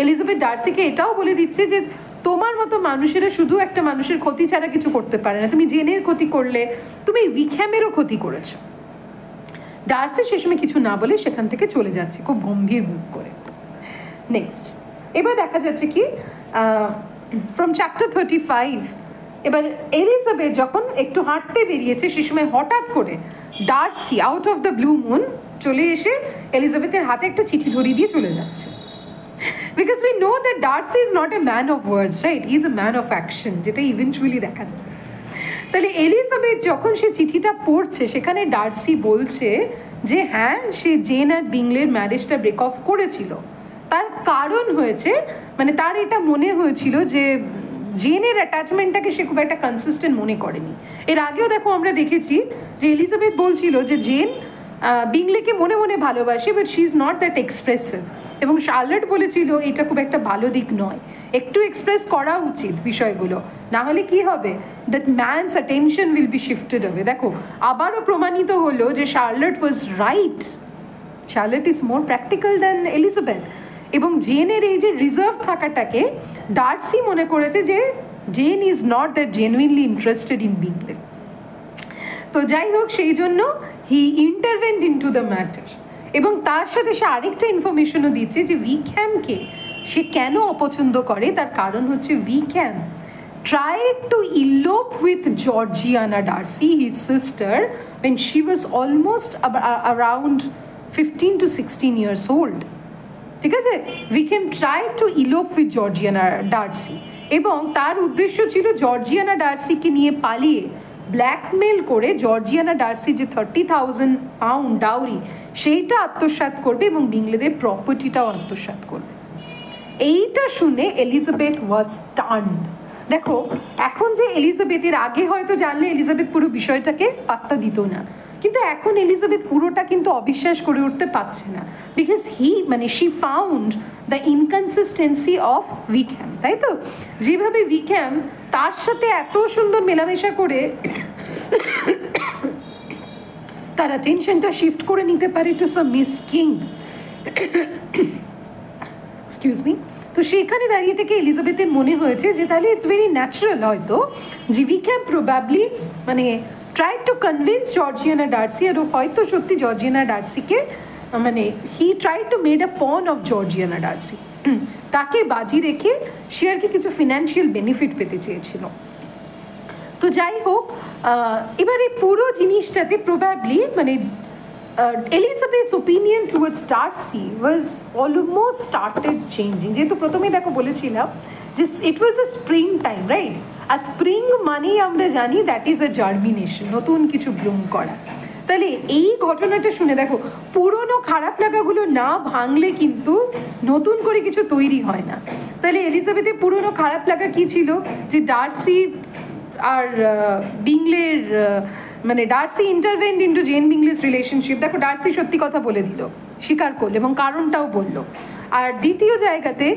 Speaker 1: এলিজাবেথ ডার্সিকে এটাও বলে দিচ্ছে যে তোমার মতো মানুষেরা শুধু একটা মানুষের ক্ষতি ছাড়া কিছু করতে পারে না, তুমি জেনের ক্ষতি করলে, তুমি উইকহ্যামেরও ক্ষতি করেছো। ডার্সি সে সময় কিছু না বলে সেখান থেকে চলে যাচ্ছে খুব গম্ভীর মুখ করে। নেক্সট, এবার দেখা যাচ্ছে কি ফ্রম চ্যাপ্টার 35, এবার এলিজাবেথ যখন একটু হাঁটতে বেরিয়েছে, সে সময় হঠাৎ করে Darcy out of the blue moon চলে এসে এলিজাবেথের হাতে একটা চিঠি ধরিয়ে দিয়ে চলে যাচ্ছে। Because we know that Darcy is not a man of words, right, he is a man of action, যেটা ইভেন্চুয়ালি দেখা যায়। তাহলে এলিজাবেথ যখন সে চিঠিটা পড়ছে, সেখানে ডার্সি বলছে যে হ্যাঁ, সে জেন আর বিংলের ম্যারেজটা ব্রেক অফ করেছিল। তার কারণ হয়েছে, মানে তার এটা মনে হয়েছিল যে জেনের অ্যাটাচমেন্টটাকে সে খুব একটা কনসিস্টেন্ট মনে করেনি। এর আগেও দেখো আমরা দেখেছি যে এলিজাবেথ বলছিল যে জেন বিংলেকে মনে মনে ভালোবাসে, but she is not that expressive. এবং শার্লট বলেছিল এটা খুব একটা ভালো দিক নয়, একটু এক্সপ্রেস করা উচিত বিষয়গুলো, না হলে কি হবে, that man's attention will be shifted হবে। দেখো আবারও প্রমাণিত হলো যে Charlotte was right, Charlotte is more practical than Elizabeth. এবং জেনের এই যে রিজার্ভ থাকাটাকে ডার্সি মনে করেছে যে Jane is not that genuinely interested in Bingley. তো যাই হোক, সেই জন্য he intervened into the matter. এবং তার সাথে সে আরেকটা ইনফরমেশনও দিচ্ছে যে উইকহ্যামকে সে কেন অপছন্দ করে, তার কারণ হচ্ছে Wickham tried to elope with Georgiana Darcy, his sister, when she was almost around 15 to 16 years old. ঠিক আছে, Wickham tried to elope with Georgiana Darcy, এবং তার উদ্দেশ্য ছিল জর্জিয়ানা ডার্সিকে নিয়ে পালিয়ে ব্ল্যাকমেল করে জর্জিয়ানা ডার্সি যে 30,000 পাউন্ড ডাউরি সেইটা আত্মসাৎ করবে এবং বিংলেদের প্রপার্টিটাও আত্মসাৎ করবে। এইটা শুনে এলিজাবেথ ওয়াজ স্টান্ড। দেখো এখন যে এলিজাবেথের আগে হয়তো জানলে এলিজাবেথ পুরো বিষয়টাকে পাত্তা দিত না, কিন্তু এখন এলিজাবেথ পুরোটা কিন্তু অবিশ্বাস করে উঠতে পারছে না, because she found the inconsistency of Wickham, তাই তো? যেভাবে উইকহ্যাম তার সাথে এত সুন্দর মেলামেশা করে তার অ্যাটেনশনটা শিফট করে নিতে পারে to some Miss king, excuse me. তো সেখানে দাঁড়িয়ে থেকে এলিজাবেথের মনে হয়েছে যে তাহলে ইটস ভেরি ন্যাচারাল হয়তো যে Wickham probably tried to convince Georgiana Darcy, আর হয়তো সত্যি জর্জিয়ানা ডার্সিকে he tried to made a pawn of Georgiana Darcy, তাকে বাজি রেখে সে আর কি কিছু ফিনান্সিয়াল বেনিফিট পেতে চেয়েছিল। তো যাই হোক, এবার এই পুরো জিনিসটাতে probably Elizabeth's opinion towards Darcy was almost started changing, যেহেতু প্রথমে দেখো বলেছিলাম যে it was a spring time, right? আর স্প্রিং মানেই আমরা জানি দ্যাট ইজ আ জার্মিনেশন, নতুন কিছু ব্লুম করা। তাহলে এই ঘটনাটা শুনে দেখো, পুরনো খারাপ লাগাগুলো না ভাঙলে কিন্তু নতুন করে কিছু তৈরি হয় না। তাহলে এলিজাবেথের পুরনো খারাপ লাগা কি ছিল? যে ডার্সি আর বিংলের ডার্সি ইন্টারভেন্ড ইন্টু জেন বিংলেস রিলেশনশিপ। দেখো ডার্সি সত্যি কথা বলে দিল, স্বীকার করলো এবং কারণটাও বললো। আর দ্বিতীয় জায়গাতে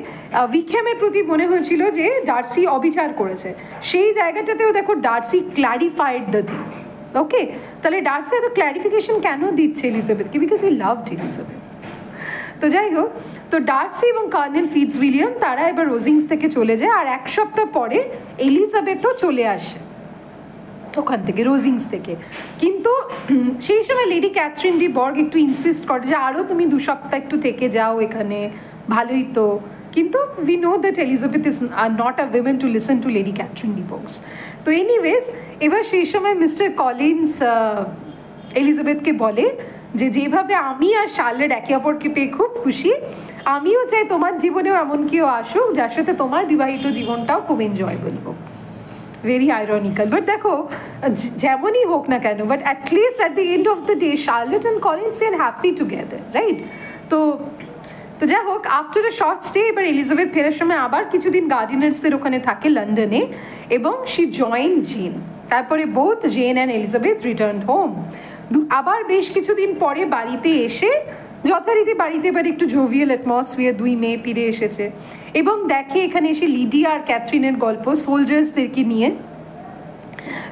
Speaker 1: উইকহ্যামের প্রতি মনে হয়েছিল যে ডার্সি অবিচার করেছে, সেই জায়গাটাতেও দেখো Darcy clarified the thing. Okay, তাহলে ডার্সি এত ক্ল্যারিফিকেশন কেন দিচ্ছে এলিজাবেথকে? Because he loved Elizabeth. তো যাই হোক, তো ডার্সি এবং কর্নেল ফিটজউইলিয়াম তারা এবার রোজিংস থেকে চলে যায়, আর এক সপ্তাহ পরে এলিজাবেথও চলে আসে ওখান থেকে, রোজিংস থেকে। কিন্তু সেই সময় লেডি ক্যাথরিন ডি বর্গ একটু ইনসিস্ট করে যে আরও তুমি 2 সপ্তাহ একটু থেকে যাও এখানে, ভালোই তো। কিন্তু we know that Elizabeth is not a women to listen to Lady Catherine de Bourgh's. তো এনিওয়েজ, এবার সেই সময় মিস্টার কলিন্স এলিজাবেথকে বলে যে যেভাবে আমি আর শার্লেট একে অপরকে পেয়ে খুব খুশি, আমিও চাই তোমার জীবনেও এমন কেউ আসুক যার সাথে তোমার বিবাহিত জীবনটাও খুব এনজয়েবল হোক। ভেরি আইরনিক্যাল, বাট দেখো যেমনই হোক না কেন, but at least at the end of the day Charlotte and Collins they are happy together, right? তো যাই হোক, আফটার এ শর্ট স্টে এবার এলিজাবেথ ফেরার সময় আবার কিছুদিন গার্ডিনার্সদের ওখানে থাকে লন্ডনে, এবং শি জয়েন জেন। তারপরে both Jane and Elizabeth return home. আবার বেশ কিছুদিন পরে বাড়িতে এসে যথারীতি বাড়িতে এবার একটু জোভিয়াল অ্যাটমসফিয়ার, 2 মেয়ে ফিরে এসেছে এবং দেখে এখানে এসে লিডিয়া আর ক্যাথরিনের গল্প, সোলজার্সদেরকে নিয়ে।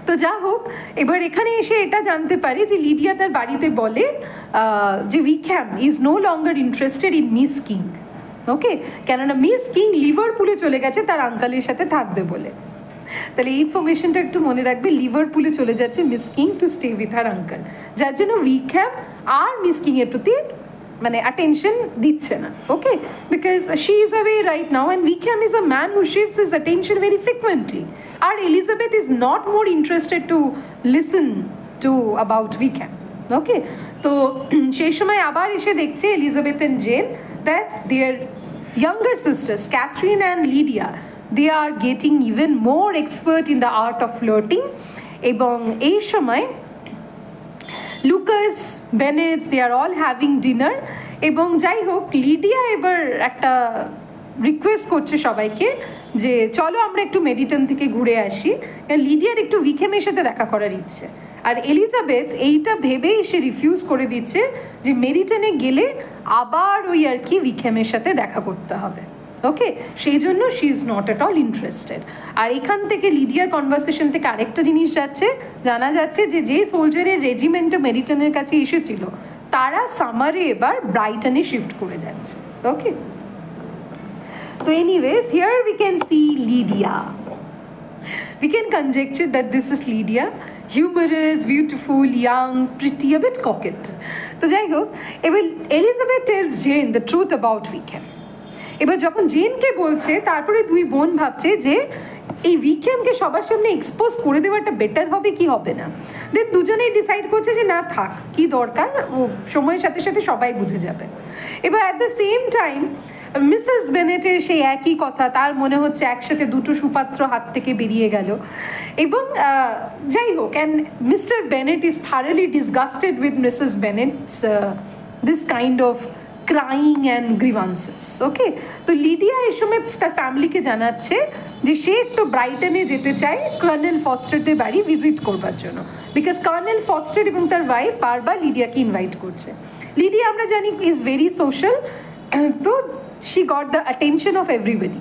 Speaker 1: তো যা হোক, এবার এখানে এসে এটা জানতে পারি যে লিডিয়া তার বাড়িতে বলে যে Wickham is no longer interested in Miss King. Okay, কেননা মিস কিং লিভারপুলে চলে গেছে তার আঙ্কালের সাথে থাকবে বলে। তাহলে এই ইনফরমেশনটা একটু মনে রাখবে, লিভারপুলে চলে যাচ্ছে miss king to stay with her uncle, যার জন্য উইকহ্যাম আর মিস কিং এর প্রতি attention দিচ্ছে না। Okay, because she is away right now and Wickham is a man who shifts his attention very frequently, আর Elizabeth is not more interested to listen to about Wickham. Okay, তো সেই সময় আবার এসে দেখছে Elizabeth and Jane that their younger sisters Catherine and Lydia, they are getting even more expert in the art of flirting, এবং এই সময় Lucas, বেনেটস, they are all having dinner, এবং যাই হোক লিডিয়া এবার একটা রিকোয়েস্ট করছে সবাইকে যে চলো আমরা একটু মেডিটন থেকে ঘুরে আসি, লিডিয়ার একটু উইকহ্যামের সাথে দেখা করার ইচ্ছে। আর এলিজাবেথ এইটা ভেবেই সে রিফিউজ করে দিচ্ছে যে মেরিটনে গেলে আবার ওই আর কি উইকহ্যামের সাথে দেখা করতে হবে। ওকে, সেই জন্য she is not at all interested. আর এখান থেকে লিডিয়ার কনভারসেশন থেকে আরেকটা জিনিস জানা যাচ্ছে যে যে সোলজারের রেজিমেন্টটা মেরিটনের কাছে এসেছিল তারা সামারে এবার ব্রাইটনে শিফট করে যাচ্ছে। ওকে, তো anyways here we can C Lydia. We can conjecture that this is Lydia, humorous, beautiful, young, pretty, a bit coquette. তো যাই হোক, এবার Elizabeth tells Jane the truth about Wickham. এবার যখন জেনকে বলছে, তারপরে 2 বোন ভাবছে যে এই উইকহ্যামকে সবার সামনে এক্সপোজ করে দেওয়াটা বেটার হবে কি হবে না। দেন দুজনেই ডিসাইড করছে যে না থাক, কি দরকার, ও সময়ের সাথে সাথে সবাই বুঝে যাবে। এবার at the same time Mrs বেনেটের সেই একই কথা, তার মনে হচ্ছে একসাথে 2টো সুপাত্র হাত থেকে বেরিয়ে গেল। এবং যাই হোক, and Mr Bennet is thoroughly disgusted with Mrs Bennet's this kind of crying and grievances. Okay, তো লিডিয়া এই সময় তার ফ্যামিলিকে জানাচ্ছে যে সে একটু ব্রাইটনে যেতে চায় কর্নেল ফস্টারদের বাড়ি ভিজিট করবার জন্য, বিকজ কর্নেল ফস্টার এবং তার ওয়াইফ বারবার লিডিয়াকে ইনভাইট করছে। লিডিয়া আমরা জানি ইজ ভেরি সোশ্যাল, তো she got the attention of everybody.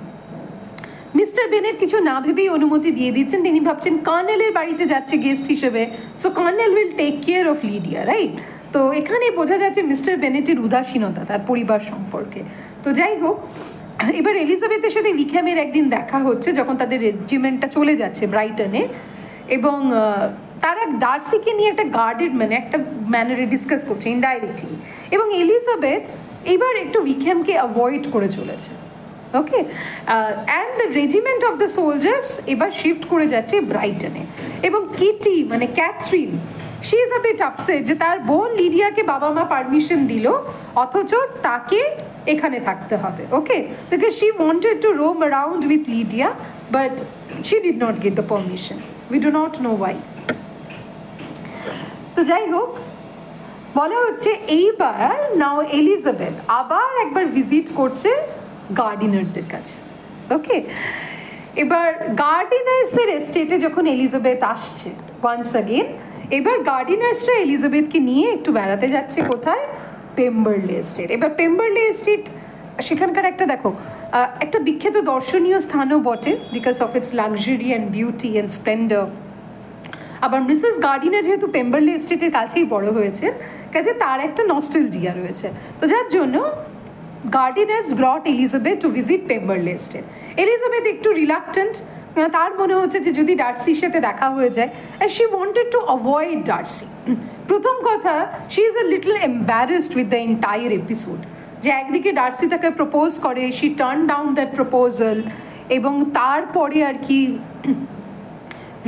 Speaker 1: Mister Bennett কিছু না ভেবেই অনুমতি দিয়ে দিচ্ছেন, তিনি ভাবছেন কর্নেলের বাড়িতে যাচ্ছে গেস্ট হিসেবে, so colonel will take care of Lydia, right? তো এখানে বোঝা যাচ্ছে মিস্টার বেনেটের উদাসীনতা তার পরিবার সম্পর্কে। তো যাই হোক, এবার এলিজাবেথের সাথে উইকহ্যামের একদিন দেখা হচ্ছে যখন তাদের রেজিমেন্টটা চলে যাচ্ছে ব্রাইটনে, এবং তারা ডার্সিকে নিয়ে একটা গার্ডেড মানে একটা ম্যানারে ডিসকাস করছে ইনডাইরেক্টলি, এবং এলিজাবেথ এবার একটু উইকহ্যামকে অ্যাভয়েড করে চলেছে। Okay, and the regiment of the soldiers এবার শিফট করে যাচ্ছে ব্রাইটনে, এবং কিটি মানে Catherine she is a bit upset যে তার বোন লিডিয়াকে বাবা মা পারমিশন দিল অথচ তাকে এখানে থাকতে হবে। Okay, because she wanted to roam around with Lydia but she did not get the permission, we do not know why. তো যাই হোক, বলা হচ্ছে এইবার নাও এলিজাবেথ আবার একবার ভিজিট করছে গার্ডিনারদের কাছে। ওকে, এবার গার্ডিনার্সের এস্টেটে যখন এলিজাবেথ আসছে ওয়ান্স অ্যাগেন, এবার গার্ডিনার্সরা এলিজাবেথকে নিয়ে একটু বেড়াতে যাচ্ছে কোথায়? পেম্বারলে এস্টেট। এবার পেম্বারলে এস্টেট সেখানকার একটা দেখো একটা বিখ্যাত দর্শনীয় স্থানও বটে, because of its luxury and beauty and Splendor. আবার মিসেস গার্ডিনার যেহেতু পেম্বারলে এস্টেটের কাছেই বড় হয়েছে, কাজে তার একটা নস্টালজিয়া রয়েছে, তো যার জন্য Gardiners brought Elizabeth to visit Pemberley estate. Elizabeth একটু রিলাক্টেন্ট, তার মনে হচ্ছে যে যদি ডার্সির সাথে দেখা হয়ে যায়, and she wanted to avoid Darcy. প্রথম কথা, she is a little embarrassed with the entire episode, যে একদিকে ডার্সি তাকে প্রপোজ করে, she turn down that proposal, এবং তারপরে আর কি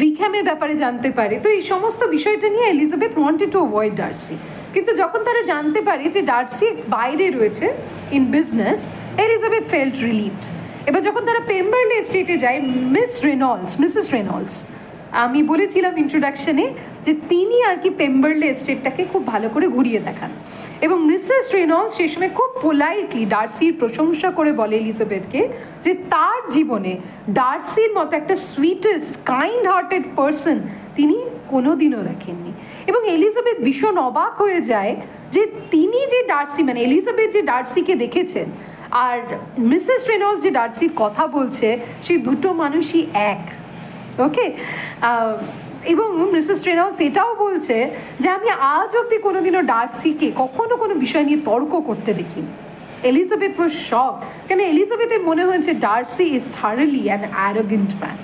Speaker 1: উইকহ্যামের ব্যাপারে জানতে পারে। তো এই সমস্ত বিষয়টা নিয়ে Elizabeth wanted to avoid Darcy, কিন্তু যখন তারা জানতে পারে যে ডার্সি বাইরে রয়েছে in business, Elizabeth felt relieved. এবার যখন তারা পেম্বারলে এস্টেটে যায়, মিসেস রেনল্ডস, আমি বলেছিলাম ইন্ট্রোডাকশনে যে তিনি আর কি পেম্বারলে এস্টেটটাকে খুব ভালো করে ঘুরিয়ে দেখান, এবং মিসেস রেনল্ডস সেই সময় খুব পোলাইটলি ডার্সির প্রশংসা করে বলে এলিজাবেথকে যে তার জীবনে ডার্সির মতো একটা সুইটেস্ট কাইন্ড হার্টেড পার্সন তিনি কোনোদিনও দেখেননি। এবং এলিজাবেথ ভীষণ অবাক হয়ে যায় যে তিনি যে ডার্সি মানে এলিজাবেথ যে ডার্সিকে দেখেছেন আর মিসেস রেনল্ডস যে ডার্সির কথা বলছে, সেই দুটো মানুষই এক। ওকে, এবং মিসেস রেনল্ডস এটাও বলছে যে আমি আজ অব্দি কোনোদিনও ডার্সিকে কখনো কোনো বিষয় নিয়ে তর্ক করতে দেখিনি। এলিজাবেথ ওয়াজ শক, কেন এলিজাবেথের মনে হয়েছে Darcy is thoroughly an arrogant man.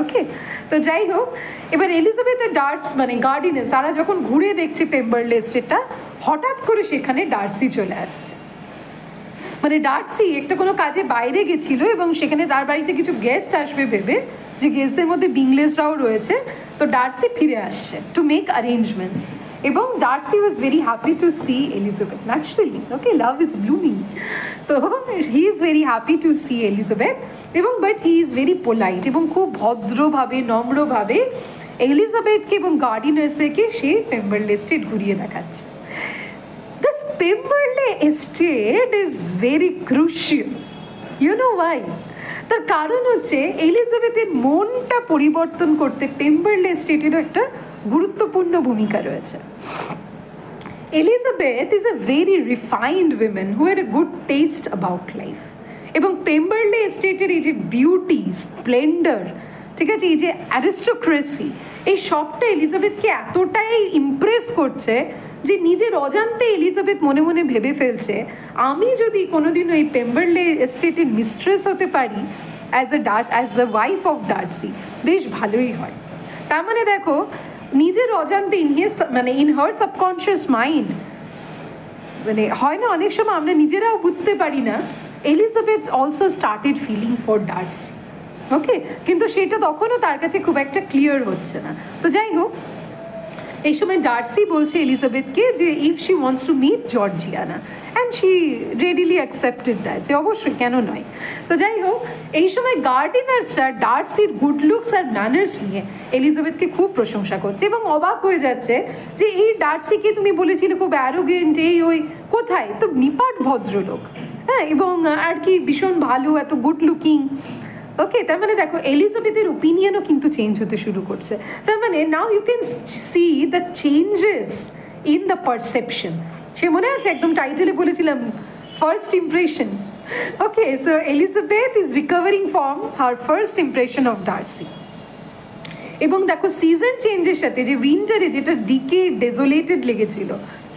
Speaker 1: Okay, তো যাই হোক, এবার এলিজাবেথের মানে গার্ডিনার তারা যখন ঘুরে দেখছে পেম্বারলে এস্টেটটা, হঠাৎ করে সেখানে ডার্সি চলে আসছে। মানে ডার্সি একটা কোনো কাজে বাইরে গেছিল এবং সেখানে তার বাড়িতে কিছু গেস্ট আসবে ভেবে, যে গেস্টদের মধ্যে বিংলেসরাও রয়েছে, তো ডার্সি ফিরে আসছে টু মেক অ্যারেঞ্জমেন্টস, এবং Darcy was very happy to see Elizabeth naturally. Okay, love is blooming, তো he is very happy to see Elizabeth, এবং but he is very polite, এবং খুব ভদ্রভাবে নম্রভাবে এলিজাবেথকে এবং গার্ডিনার্সকে সে পেম্বারলে এস্টেট ঘুরিয়ে দেখাচ্ছে। This Pemberley estate is very crucial. You know why? তার কারণ হচ্ছে এলিজাবেথের মনটা পরিবর্তন করতে পেম্বারলে এস্টেটের একটা গুরুত্বপূর্ণ ভূমিকা রয়েছে। Elizabeth is a very refined women who had a good test about life, এবং পেম্বারলে এস্টেটের এই যে বিউটি, স্প্লেন্ডার, ঠিক আছে, এই যে অ্যারিস্টোক্রেসি, এই সবটা এলিজাবেথকে এতটাই ইমপ্রেস করছে যে নিজের অজান্তে এলিজাবেথ মনে মনে ভেবে ফেলছে, আমি যদি কোনোদিনও এই পেম্বারলে এস্টেটের মিস্ট্রেস হতে পারি as a wife of Darcy, বেশ ভালোই হয়। তার মানে দেখো, নিজের অজান্তে ইন হার সাবকনশিয়াস মাইন্ড, মানে হয় না অনেক সময় আমরা নিজেরাও বুঝতে পারি না, Elizabeth also started feeling for Darcy. Okay, কিন্তু সেটা তখনও তার কাছে খুব একটা ক্লিয়ার হচ্ছে না। তো যাই হোক, এই সময় ডার্সি বলছে এলিজাবেথকে যে if she wants to meet Georgiana and she readily accepted that, যে অবশ্যই, কেন নয়। তো যাই হোক, এই সময় গার্ডিনার্সরা ডার্সির গুড লুকস আর ম্যানার্স নিয়ে এলিজাবেথকে খুব প্রশংসা করছে এবং অবাক হয়ে যাচ্ছে যে এই ডার্সিকে তুমি বলেছিলে খুব অ্যারোগেন্ট, এই ওই, কোথায় তো নিপাট ভদ্রলোক, হ্যাঁ, এবং আর কি ভীষণ ভালো, এত গুড লুকিং। ওকে, তার মানে দেখো এলিজাবেথের ওপিনিয়নও কিন্তু চেঞ্জ হতে শুরু করছে। তার মানে now you can see the changes in the perception. সে মনে আছে একদম টাইটেলে বলেছিলাম first impression. Okay, so Elizabeth is recovering from her first impression of Darcy. এবং দেখো সিজন চেঞ্জের সাথে যে উইন্টারে যেটা ডিকে ডেজোলেটেড লেগেছিল,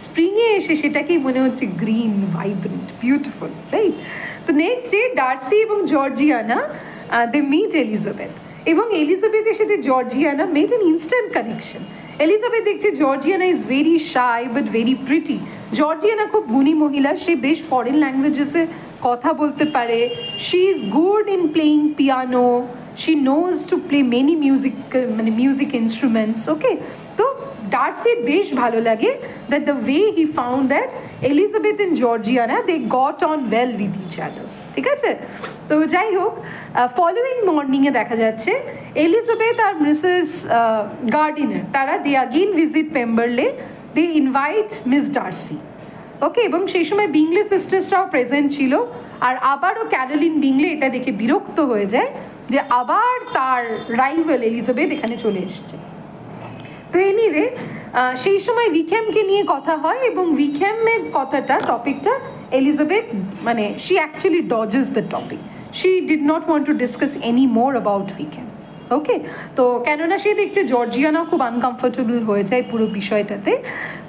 Speaker 1: স্প্রিংয়ে এসে সেটাকেই মনে হচ্ছে গ্রিন, ভাইব্রেন্ট, বিউটিফুল, রাইট? তো নেক্সট ডে ডার্সি এবং জর্জিয়ানা দে মিট এলিজাবেথ, এবং এলিজাবেথের সাথে Georgiana made an instant connection. Elizabeth দেখছে Georgiana is very shy but very pretty. Georgiana খুব গুণী মহিলা, সে বেশ ফরেন ল্যাঙ্গুয়েজেসে কথা বলতে পারে, she is good in playing piano, she knows to play many music instruments. Okay, তো ডার্সির বেশ ভালো লাগে that the way he found that Elizabeth and Georgiana they got on well with each other. ঠিক আছে? তো যাই হোক, ফলোয়িং মর্নিংয়ে দেখা যাচ্ছে এলিজাবেথ আর মিসেস গার্ডিনার তারা দে অ্যাগেন ভিজিট পেম্বারলে, দে ইনভাইট মিস ডার্সি। ওকে, এবং সেই সময় বিংলে সিস্টার্সরাও প্রেজেন্ট ছিল। আর আবারও ক্যারোলিন বিংলে এটা দেখে বিরক্ত হয়ে যায় যে আবার তার রাইভাল এলিজাবেথ এখানে চলে এসছে। তো এনিওয়ে, সেই সময় উইকহ্যামকে নিয়ে কথা হয় এবং উইকহ্যামের কথাটা, টপিকটা এলিজাবেথ মানে she actually dodges the topic, she did not want to discuss any more about Wickham. Okay, তো কেননা সে দেখছে জর্জিয়ানাও খুব আনকমফোর্টেবল হয়ে যায় পুরো বিষয়টাতে।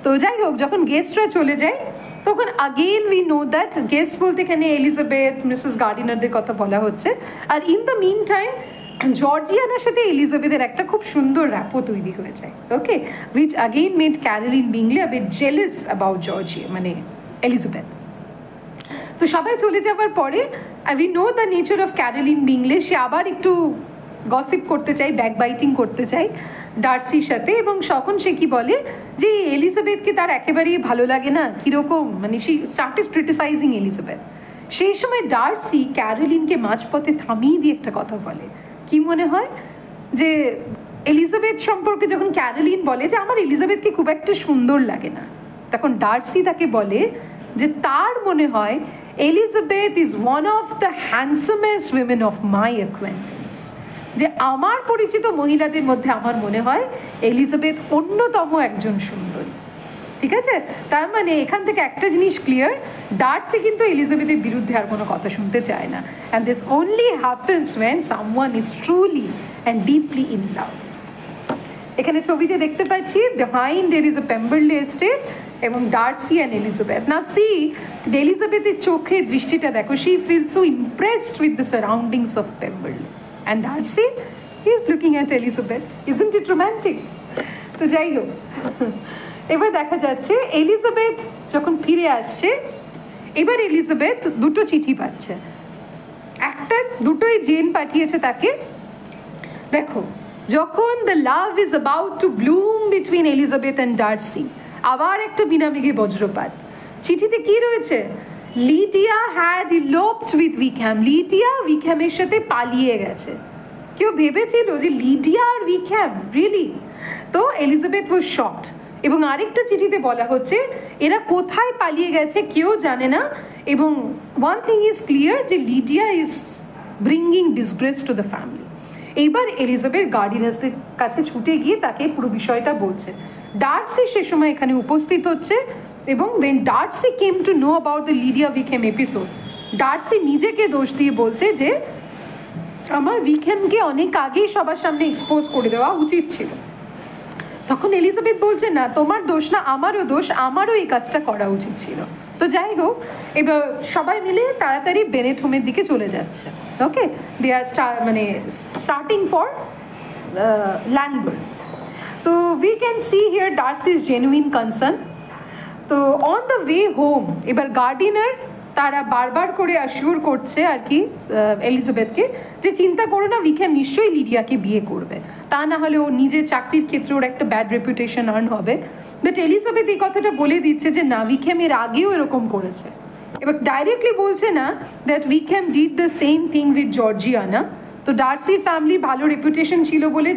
Speaker 1: তো যাই হোক, যখন গেস্টরা চলে যায় তখন again we know that guest বলতে এখানে এলিজাবেথ, মিসেস গার্ডিনারদের কথা বলা হচ্ছে। আর ইন দ্য মিন টাইম জর্জিয়ানার সাথে এলিজাবেথের একটা খুব সুন্দর র্যাপো তৈরি হয়ে যায়। Okay, which again made Caroline Bingley a bit jealous about Georgia, মানে এলিজাবেথ। তো সবাই চলে যাওয়ার পরে we know the nature of Caroline Bingley, সে আবার একটু গসিপ করতে চাই, ব্যাকবাইটিং করতে চাই ডার্সির সাথে, এবং তখন সে কি বলে যে এলিজাবেথকে তার একেবারেই ভালো লাগে না, কীরকম, মানে শি স্টার্টেড ক্রিটিসাইজিং এলিজাবেথ। সেই সময় ডার্সি ক্যারোলিনকে মাঝপথে থামিয়ে দিয়ে একটা কথা বলে, কি মনে হয় যে এলিজাবেথ সম্পর্কে যখন ক্যারোলিন বলে যে আমার এলিজাবেথকে খুব একটা সুন্দর লাগে না, তখন ডার্সি তাকে বলে যে তার মনে হয় Elizabeth is one of the handsomest women of my acquaintance, যে আমার পরিচিত মহিলাদের মধ্যে আমার মনে হয় এলিজাবেথ অন্যতম একজন সুন্দরী। ঠিক আছে, তার মানে এখান থেকে একটা জিনিস ক্লিয়ার, ডার্সি কিন্তু এলিজাবেথের বিরুদ্ধে আর কোনো কথা শুনতে চায় না। And this only happens when someone is truly and deeply in love. এখানে ছবিতে দেখতে পাচ্ছি behind there is a Pemberley estate এবং ডার্সি অ্যান্ড এলিজাবেথ। না সি এলিজাবেথের চোখে দৃষ্টিটা দেখো, she feel so impressed with the surroundings of Pemberley and Darcy he is looking at Elizabeth. Isn't it romantic? তো যাই হোক, এবার দেখা যাচ্ছে এলিজাবেথ যখন ফিরে আসছে, এবার এলিজাবেথ দুটো চিঠি পাচ্ছে, একটা দুটোই জেন পাঠিয়েছে তাকে। দেখো, যখন the love is about to Bloom between Elizabeth and Darcy, আবার একটা বিনা মেঘে বজ্রপাত। চিঠিতে কি রয়েছে? Lydia had ইলোপড with Wickham, Lydia উইকহ্যামের সাথে পালিয়ে গেছে। কেউ ভেবেছিল যে লিডিয়া আর উইকহ্যাম, রিয়েলি? তো এলিজাবেথ ওয়াজ শকড। এবং আরেকটা চিঠিতে বলা হচ্ছে এরা কোথায় পালিয়ে গেছে কেউ জানে না, এবং ওয়ান থিং ইজ ক্লিয়ার যে Lydia is bringing disgrace two the family. এইবার এলিজাবেথ গার্ডিনার্সদের কাছে ছুটে গিয়ে তাকে পুরো বিষয়টা বলছে। ডার্সি সে সময় এখানে উপস্থিত হচ্ছে, এবং when Darcy came to know about the Lydia Wickham episode, Darcy নিজেকে দোষ দিয়ে বলছে যে আমার উইকহ্যামকে অনেক আগেই সবার সামনে এক্সপোজ করে দেওয়া উচিত ছিল। তখন এলিজাবেথ বলছে না, তোমার দোষ না, আমারও দোষ, আমারও এই কাজটা করা উচিত ছিল। তো যাই হোক, এবার সবাই মিলে তাড়াতাড়ি বেনেট হোমের দিকে চলে যাচ্ছে। Okay, they are starting for Longbourn. তো we can see here Darcy's genuine concern. তো অন দ্য ওয়ে হোম এবার গার্ডিনার তারা বারবার করে অ্যাসিওর করছে আর কি এলিজাবেথকে যে চিন্তা করো না, উইকহ্যাম নিশ্চয়ই লিডিয়াকে বিয়ে করবে, তা না হলে ও নিজের চাকরির ক্ষেত্রে ওর একটা ব্যাড রেপুটেশন আর্ন হবে। বাট এলিজাবেথ এই কথাটা বলে দিচ্ছে যে না, উইকহ্যাম এর আগেও এরকম করেছে। এবার ডাইরেক্টলি বলছে না that Wickham did the same thing with Georgiana. তো ডার্সি ফ্যামিলি ভালো রেপুটেশন ছিল বলে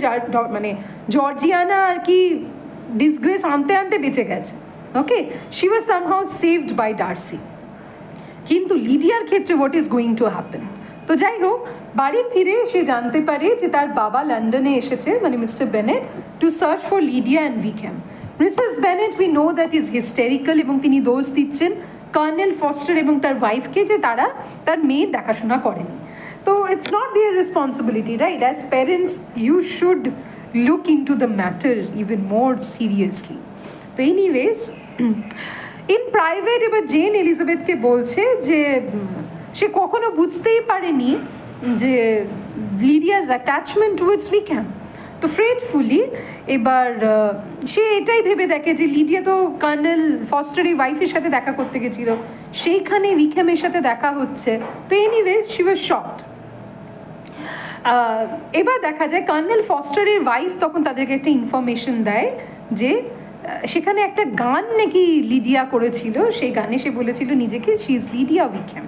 Speaker 1: মানে জর্জিয়ানা আর কি ডিসগ্রেস আনতে আনতে বেঁচে গেছে। Okay, she was somehow saved by Darcy. কিন্তু লিডিয়ার ক্ষেত্রে what is going to happen? তো যাই হোক, বাড়ি ফিরে সে জানতে পারে যে তার বাবা লন্ডনে এসেছে, মানে mister Bennet, to search for Lydia and Wickham. Mrs Bennet we know that is hysterical, এবং তিনি দোষ দিচ্ছেন কর্নেল ফস্টার এবং তার ওয়াইফকে যে তারা তার মেয়ের দেখাশোনা করেনি। তো it's not their responsibility, right? As parents you should look in to the matter even more seriously. তো এনিওয়েজ, ইন প্রাইভেট এবার জেন এলিজাবেথকে বলছে যে সে কখনো বুঝতেই পারেনি যে লিডিয়াস অ্যাটাচমেন্ট টুয়ার্ডস উইকহ্যাম। তো ফ্রেডফুলি এবার সে এটাই ভেবে দেখে যে লিডিয়া তো কর্নেল ফস্টারের ওয়াইফের সাথে দেখা করতে গেছিল, সেইখানে উইকহ্যামের সাথে দেখা হচ্ছে। তো এনিওয়েজ শি ওয়াজ শকড। এবার দেখা যায় কর্নেল ফস্টারের ওয়াইফ তখন তাদেরকে একটা ইনফরমেশন দেয় যে সেখানে একটা গান নাকি লিডিয়া করেছিল, সেই গানে সে বলেছিল নিজেকে she is Lydia Wickham.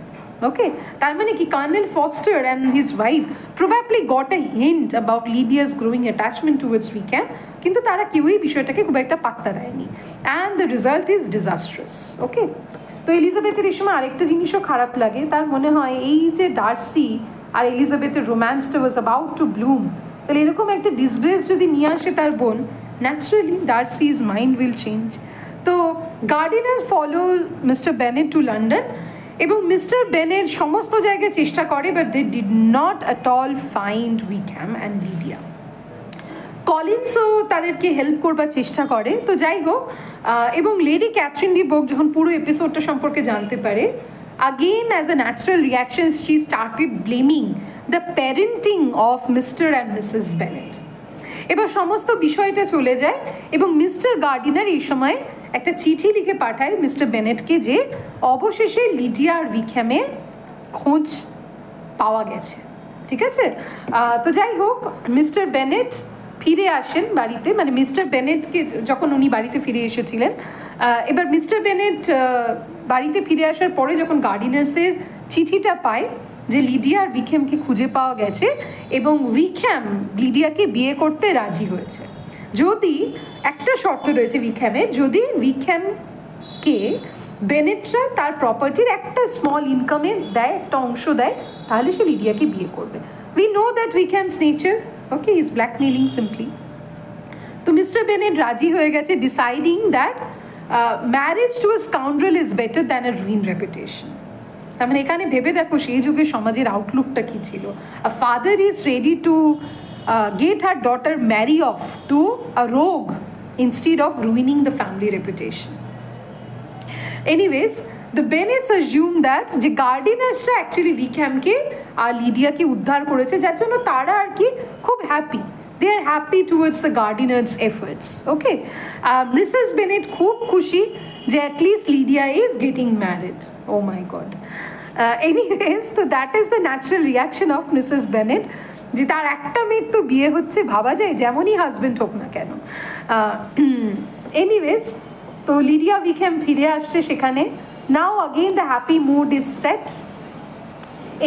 Speaker 1: Okay, তার মানে কি Colonel Forster and his wife probably got a hint about Lydia's growing attachment towards Wickham, কিন্তু তারা কেউই বিষয়টাকে খুব একটা পাত্তা দেয়নি, and the result is disastrous. Okay, তো এলিজাবেথের এই সময় আরেকটা জিনিসও খারাপ লাগে, তার মনে হয় এই যে ডার্সি আর এলিজাবেথের রোম্যান্সটা ওয়াজ অ্যাবাউট টু ব্লুম, তাহলে এরকম একটা ডিসগ্রেস যদি নিয়ে আসে তার বোন, naturally Darcy's mind will change. তো Gardiner follow Mr Bennet to London, এবং মিস্টার বেনেট সমস্ত জায়গায় চেষ্টা করে, but they did not at all find Wickham and Lydia. কলিন্সও তাদেরকে হেল্প করবার চেষ্টা করে। তো যাই হোক, এবং লেডি ক্যাথরিন ডি বোক যখন পুরো এপিসোডটা সম্পর্কে জানতে পারে, again as a natural reaction she started blaming the parenting of Mr. and Mrs. Bennet. এবার সমস্ত বিষয়টা চলে যায় এবং মিস্টার গার্ডিনার এই সময় একটা চিঠি লিখে পাঠায় মিস্টার বেনেটকে যে অবশেষে লিডিয়া আর উইকহ্যামের খোঁজ পাওয়া গেছে। ঠিক আছে, তো যাই হোক, মিস্টার বেনেট ফিরে আসেন বাড়িতে, মানে মিস্টার বেনেটকে যখন উনি বাড়িতে ফিরে এসেছিলেন, এবার মিস্টার বেনেট বাড়িতে ফিরে আসার পরে যখন গার্ডিনার্সের চিঠিটা পায় যে লিডিয়া আর উইকহ্যামকে খুঁজে পাওয়া গেছে এবং উইকহ্যাম লিডিয়াকে বিয়ে করতে রাজি হয়েছে, যদি একটা শর্ত রয়েছে উইকহ্যামের, যদি উইকহ্যামকে বেনেটরা তার প্রপার্টির একটা স্মল ইনকামে দেয়, একটা অংশ দেয়, তাহলে সে লিডিয়াকে বিয়ে করবে। We know that Wickham's nature, okay, is blackmailing simply. তো মিস্টার বেনেট রাজি হয়ে গেছে, deciding that marriage to a scoundrel is better than a ruin reputation. তার মানে এখানে ভেবে দেখো সেই যুগে সমাজের আউটলুকটা কী ছিল। আ father is ready to get her daughter marry off to a rogue instead of ruining the family reputation. Anyways, the Bennets assume that যে গার্ডিনার্সরা অ্যাকচুয়ালি উইকহ্যামকে আর লিডিয়াকে উদ্ধার করেছে, যার জন্য তারা আর কি খুব happy, they are happy towards the Gardiners efforts. Okay, Mrs Bennet খুব খুশি যে at least Lydia is getting married. Oh my God. Anyways, তো that is the natural reaction of Mrs Bennet, যে তার একটা মেয়ের তো বিয়ে হচ্ছে, ভাবা যায় যেমনই হাজব্যান্ড হোক না কেন। এনিওয়েজ, তো লিডিয়া উইকহ্যাম ফিরে আসছে সেখানে। Now again the happy mood is set.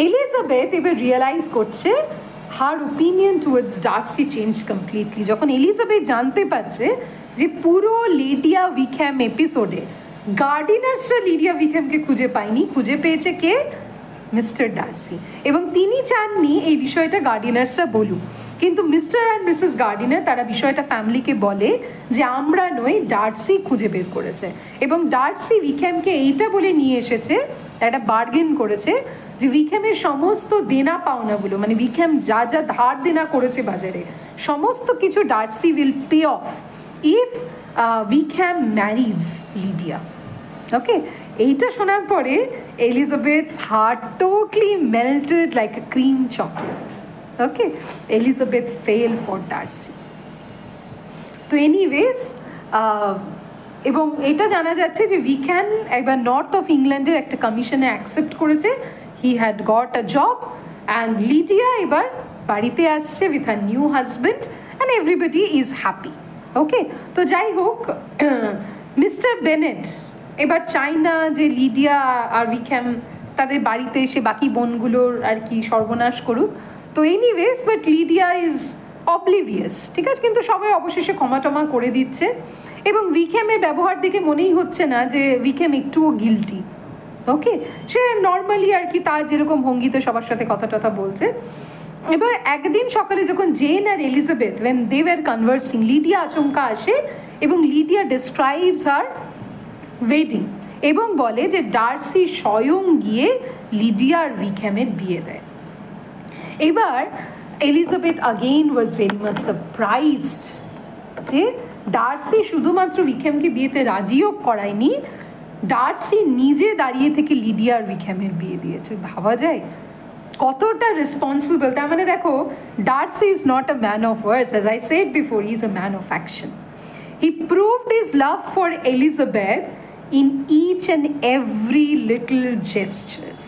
Speaker 1: Elizabeth এবার রিয়েলাইজ করছে her opinion towards Darcy change completely, যখন এলিজাবেথ জানতে পারছে যে পুরো লিডিয়া উইকহ্যাম এপিসোডে গার্ডিনার্সরা লিডিয়া উইকহ্যামকে খুঁজে পায়নি, খুঁজে পেয়েছে কে? Mister Darcy. এবং তিনি চাননি এই বিষয়টা গার্ডিনার্সরা বলুক, কিন্তু মিস্টার অ্যান্ড মিসেস গার্ডিনার তারা বিষয়টা ফ্যামিলিকে বলে যে আমরা নই, ডার্সি খুঁজে বের করেছে। এবং ডার্সি উইকহ্যামকে এইটা বলে নিয়ে এসেছে, একটা বার্গেন করেছে যে উইকহ্যামের সমস্ত দেনা পাওনাগুলো, মানে উইকহ্যাম যা যা ধার দেনা করেছে বাজারে, সমস্ত কিছু Darcy will pay off if Wickham marries Lydia. Okay, এইটা শোনার পরে Elizabeth's heart totally melted like a cream chocolate. Okay, Elizabeth fell for Darcy. তো এনিওয়েজ, এবং এটা জানা যাচ্ছে যে উইকহ্যাম একবার নর্থ অফ ইংল্যান্ডের একটা কমিশনে অ্যাকসেপ্ট করেছে, he had got a job, and Lydia এবার বাড়িতে আসছে with her new husband, and everybody is happy. Okay, তো যাই হোক, মিস্টার বেনেট এবার চাই না যে লিডিয়া আর উইকহ্যাম তাদের বাড়িতে এসে বাকি বোনগুলোর আর কি সর্বনাশ করুক। তো anyways, but Lydia is oblivious, ঠিক আছে, কিন্তু সবাই অবশেষে ক্ষমা টমা করে দিচ্ছে, এবং উইকহ্যামের ব্যবহার দেখে মনেই হচ্ছে না যে উইকহ্যাম একটুও গিলটি। ওকে, সে নর্মালি আর কি তার যেরকম ভঙ্গিতে সবার সাথে কথা টথা বলছে। এবার একদিন সকালে যখন জেন আর Elizabeth when they were conversing, Lydia আচমকা আসে এবং লিডিয়া ডিসক্রাইবস হার ওয়েডিং এবং বলে যে ডার্সি স্বয়ং গিয়ে লিডিয়া আর উইকহ্যামের বিয়ে দেয়। এবার এলিজাবেথ আগেইন ওয়াজ ভেরি মাচ সারপ্রাইজড যে ডার্সি শুধুমাত্র উইকহ্যামকে বিয়েতে রাজিও করায়নি, ডার্সি নিজে দাঁড়িয়ে থেকে লিডিয়া আর উইকহ্যামের বিয়ে দিয়েছে। ভাবা যায় কতটা রেসপন্সিবল। তার মানে দেখো, Darcy is not a man of words, as I said before, he is a man of action. He proved his love for Elizabeth in each and every little gestures.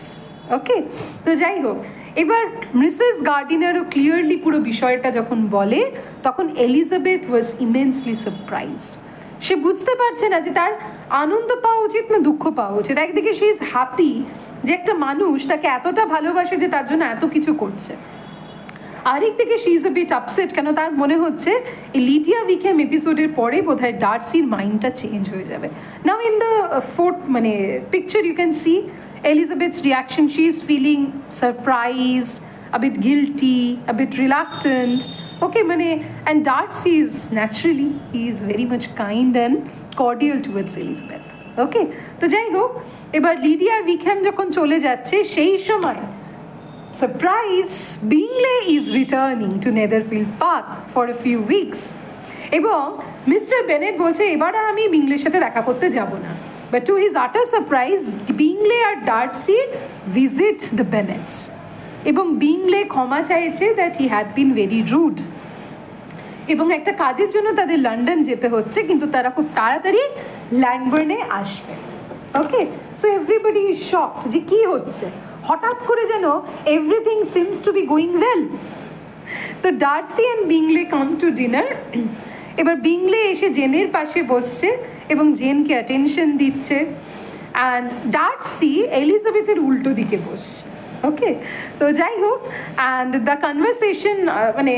Speaker 1: ওকে, তো যাই হোক, এবার মিসেস গার্ডিনারও ক্লিয়ারলি পুরো বিষয়টা যখন বলে, তখন Elizabeth ওয়াজ immensely surprised. সে বুঝতে পারছে না যে তার আনন্দ পাওয়া উচিত না দুঃখ পাওয়া উচিত। একদিকে শি ইজ হ্যাপি যে একটা মানুষ তাকে এতটা ভালোবাসে যে তার জন্য এত কিছু করছে, আরেকদিকে she is a bit upset, কেন তার মনে হচ্ছে এই লিডিয়া উইকহ্যাম এপিসোডের পরে বোধহয় ডার্সির মাইন্ডটা চেঞ্জ হয়ে যাবে। নাও ইন দ্য ফোর্থ মানে picture you can see Elizabeth's reaction. She is feeling surprised, a bit guilty, a bit reluctant. Okay, mane, and Darcy is naturally, he is very much kind and cordial towards Elizabeth. Okay, তো যাই হোক, এবার Lydia আর Wickham যখন চলে যাচ্ছে সেই সময় surprise, Bingley is returning to Netherfield Park for a few weeks, এবং মিস্টার বেনেট বলছে এবার আর আমি বিংলের সাথে দেখা করতে যাব না। But to his utter surprise, Bingley আর ডার্সি visit the Bennets, এবং বিংলে ক্ষমা চাইছে that he had been very rude, এবং একটা কাজের জন্য তাদের লন্ডন যেতে হচ্ছে, কিন্তু তারা খুব তাড়াতাড়ি ল্যাংবার্নে আসবে। Okay, so everybody is shocked যে কি হচ্ছে, হঠাৎ করে যেন everything seems to be going well. তো Darcy and Bingley come to dinner. এবার বিংলে এসে জেনের পাশে বসছে এবং জেনকে অ্যাটেনশন দিচ্ছে, অ্যান্ড ডার্সি এলিজাবেথের উল্টো দিকে বসছে। ওকে, তো যাই হোক, অ্যান্ড দ্য কনভারসেশন মানে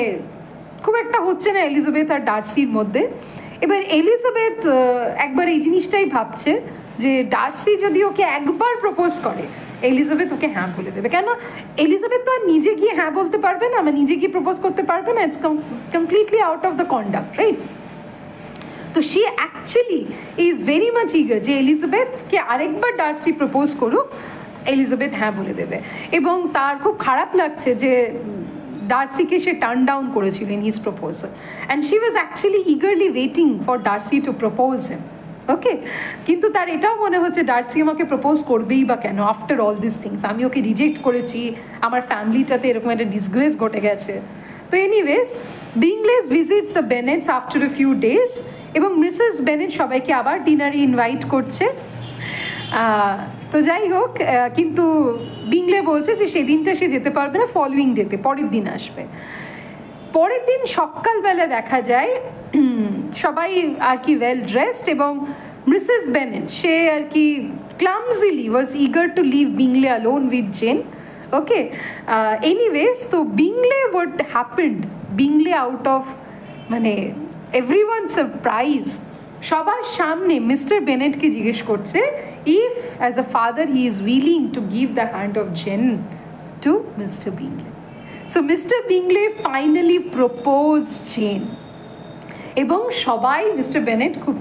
Speaker 1: খুব একটা হচ্ছে না এলিজাবেথ আর ডার্সির মধ্যে। এবার এলিজাবেথ একবার এই জিনিসটাই ভাবছে যে ডার্সি যদি ওকে একবার প্রপোজ করে, এলিজাবেথ ওকে হ্যাঁ বলে দেবে। কেন, এলিজাবেথ তো আর নিজে গিয়ে হ্যাঁ বলতে পারবে না, মানে নিজে গিয়ে প্রপোজ করতে পারবে না, it's completely out of the conduct, right? তো সে actually is very much eager যে এলিজাবেথকে আরেকবার ডার্সি প্রপোজ করুক, এলিজাবেথ হ্যাঁ বলে দেবে। এবং তার খুব খারাপ লাগছে যে ডার্সিকে সে টার্ন ডাউন করেছিল in his proposal, and she was actually eagerly waiting for Darcy to propose him. Okay, কিন্তু তার এটাও মনে হচ্ছে ডার্সি আমাকে প্রপোজ করবেই বা কেন, আফটার অল দিস থিংস, আমি ওকে রিজেক্ট করেছি, আমার ফ্যামিলিটাতে এরকম একটা ডিসগ্রেস ঘটে গেছে। তো anyways, Bingley's visits the Bennets after a few days, এবং মিসেস বেনেট সবাইকে আবার ডিনারে ইনভাইট করছে। তো যাই হোক, কিন্তু বিংলে বলছে যে সেদিনটা সে যেতে পারবে না, ফলোয়িং ডেতে, পরের দিন আসবে। পরের দিন সকালবেলা দেখা যায় সবাই আর কি ওয়েল ড্রেসড, এবং মিসেস বেনেট সে আর কি clumsily was eager to leave Bingley alone with Jane. Okay, anyways, তো Bingley what happened, Bingley out of মানে এভরিওয়ান সারপ্রাইজ সবার সামনে মিস্টার বেনেটকে জিজ্ঞেস করছে if as a father he is willing to give the hand of Jane to Mr Bingley. So mister Bingley finally propose Jane, এবং সবাই, mister Bennett খুব,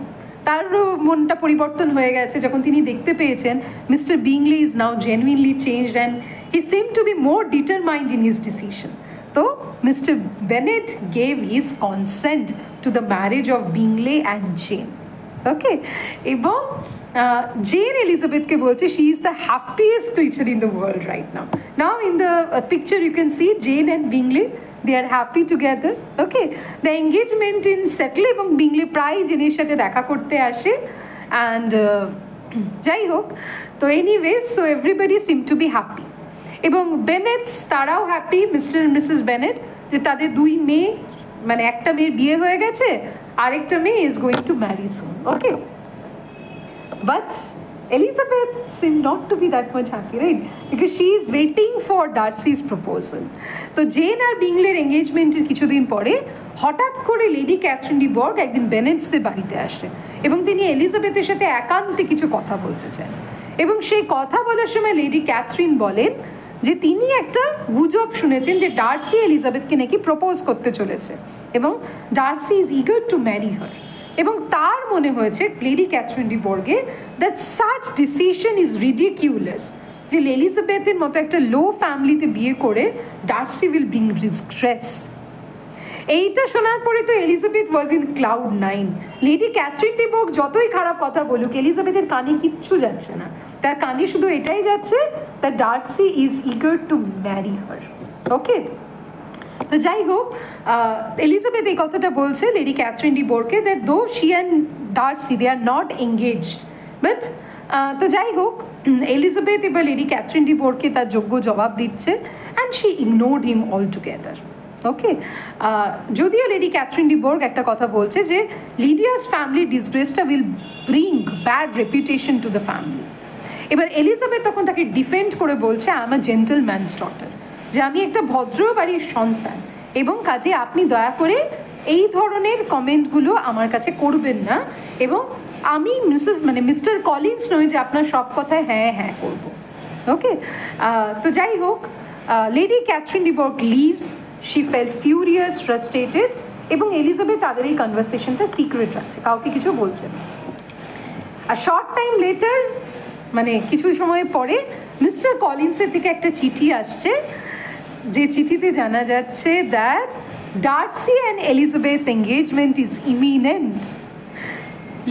Speaker 1: তারও মনটা পরিবর্তন হয়ে গেছে যখন তিনি দেখতে পেয়েছেন Mr Bingley is now genuinely changed and he seem to be more determined in his decision. তো Mr Bennet gave his consent to the marriage of Bingley and Jane. Okay, এবং জেন এলিজাবেথকে বলছে she is the happiest creature in the world right now. Now in the picture you can see Jane and Bingley, they are happy together. Okay, the engagement in settle, এবং বিংলে প্রায় জেনের সাথে দেখা করতে আসে, and যাই হোক, তো anyways, so everybody seem to be happy. এবং বেনেটস তারাও হ্যাপি, মিস্টার অ্যান্ড মিসেস বেনেট, যে তাদের 2 মেয়ে, মানে একটা মেয়ের বিয়ে হয়ে গেছে, আরেকটা মেয়ে is going to Mary soon. Okay, but Elizabeth seemed not to be that much happy, right? Because she is waiting for Darcy's proposal. তো জেন আর বিংলের এঙ্গেজমেন্টের কিছুদিন পরে হঠাৎ করে লেডি ক্যাথরিন ডি বর্গ একদিন বেনেটসদের বাড়িতে আসে এবং তিনি এলিজাবেথের সাথে একান্তে কিছু কথা বলতে চান। এবং সেই কথা বলার সময় লেডি ক্যাথরিন বলেন যে তিনি একটা গুজব শুনেছেন যে ডার্সি এলিজাবেথকে নাকি প্রপোজ করতে চলেছে এবং Darcy is eager to marry her. এবং তার মনে হয়েছে Lady Catherine de Bourgh that such decision is ridiculous, যে এলিজাবেথের মতো একটা লো ফ্যামিলিতে বিয়ে করে ডার্সি উইল ব্রিং ডিসগ্রেস। এইটা শোনার পরে তো Elizabeth was in cloud 9। Lady Catherine de Bourgh যতই খারাপ কথা বলুক, এলিজাবেথের কানে কিচ্ছু যাচ্ছে না, তার কানে শুধু এটাই যাচ্ছে that Darcy is eager to marry her. Okay, তো যাই হোক, এলিজাবেথ এই কথাটা বলছে লেডি ক্যাথরিন ডি বোরকে that though she and Darcy they are not engaged, but তো যাই হোক, এলিজাবেথ এবার লেডি ক্যাথরিন ডি বোরকে তার যোগ্য জবাব দিচ্ছে and she ignored him all together. Okay, যদিও লেডি ক্যাথরিন ডি বোর্গ একটা কথা বলছে যে লিডিয়াস ফ্যামিলি ডিসগ্রেসটা will bring bad reputation to the family. এবার এলিজাবেথ তখন তাকে ডিফেন্ড করে বলছে I am a gentleman's daughter, যে আমি একটা ভদ্র বাড়ির সন্তান এবং কাজে আপনি দয়া করে এই ধরনের কমেন্টগুলো আমার কাছে করবেন না, এবং আমি মিস্টার কলিন্স নই যে আপনার সব কথায় হ্যাঁ হ্যাঁ করব। ওকে, তো যাই হোক, lady Catherine de Bourgh leaves, she fell furious, frustrated, এবং এলিজাবেথ তাদের এই কনভারসেশনটা সিক্রেট রাখছে, কাউকে কিছু বলছে না। আর শর্ট টাইম লেটার, মানে কিছু সময় পরে মিস্টার কলিন্সের থেকে একটা চিঠি আসছে, যে চিঠিতে জানা যাচ্ছে that Darcy and Elizabeth's engagement is imminent.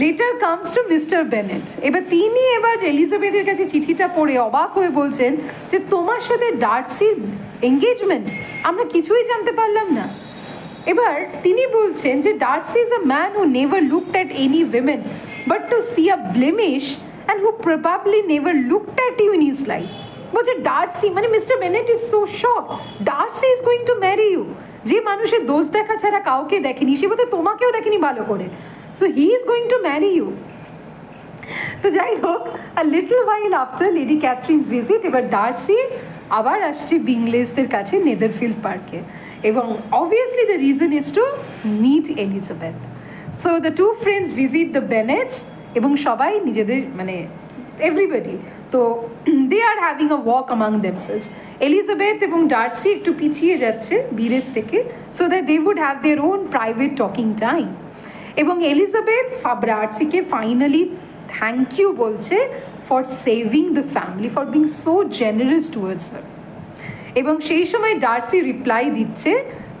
Speaker 1: Letter comes to Mr Bennet. এবার তিনি এলিজাবেথের কাছে চিঠিটা পড়ে অবাক হয়ে বলছেন যে তোমার সাথে ডার্সির এঙ্গেজমেন্ট, আমরা কিছুই জানতে পারলাম না। এবার তিনি বলছেন যে Darcy is a man who never looked at any women but to see a blemish and who probably never looked at you in his life. বলছে ডার্সি, মানে mister Bennet is so shock, Darcy is going to marry you. যে মানুষের দোষ দেখা ছাড়া কাউকে দেখেনি, সে বোধহয় তোমাকেও দেখেনি ভালো করে, so he is going to marry you. তো যাই হোক, a little while after Lady Catherine's visit, এবার ডার্সি আবার আসছে বিংলেসদের কাছে নেদারফিল্ড পার্কে, এবং obviously the reason is to meet Elizabeth. So the two friends visit the Bennets, এবং সবাই নিজেদের মানে এভরিবডি, তো they are having a walk among themselves. Elizabeth এবং ডার্সি একটু পিছিয়ে যাচ্ছে ভিড়ের থেকে, so that they would have their own private talking time. এবং এলিজাবেথ ডার্সিকে ফাইনালি থ্যাংক ইউ বলছে for saving the family, for being so generous towards her. এবং সেই সময় ডার্সি রিপ্লাই দিচ্ছে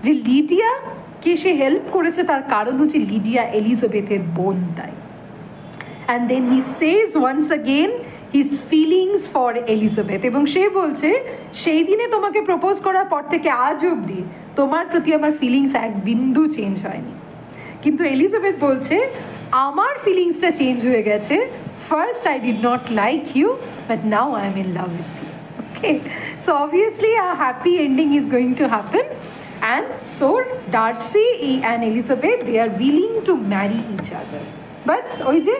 Speaker 1: যে লিডিয়াকে সে হেল্প করেছে তার কারণ হচ্ছে লিডিয়া এলিজাবেথের বোন, তাই। And then he says once again his feelings for Elizabeth, এবং সে বলছে সেই দিনে তোমাকে প্রপোজ করার পর থেকে আজ অবধি তোমার প্রতি আমার ফিলিংস এক বিন্দু চেঞ্জ হয়নি। কিন্তু এলিজাবেথ বলছে আমার ফিলিংসটা চেঞ্জ হয়ে গেছে, first I did not like you but now I am in love with you. Okay, so obviously a happy ending is going to happen, and so Darcy and Elizabeth they are willing to marry each other, but ওই যে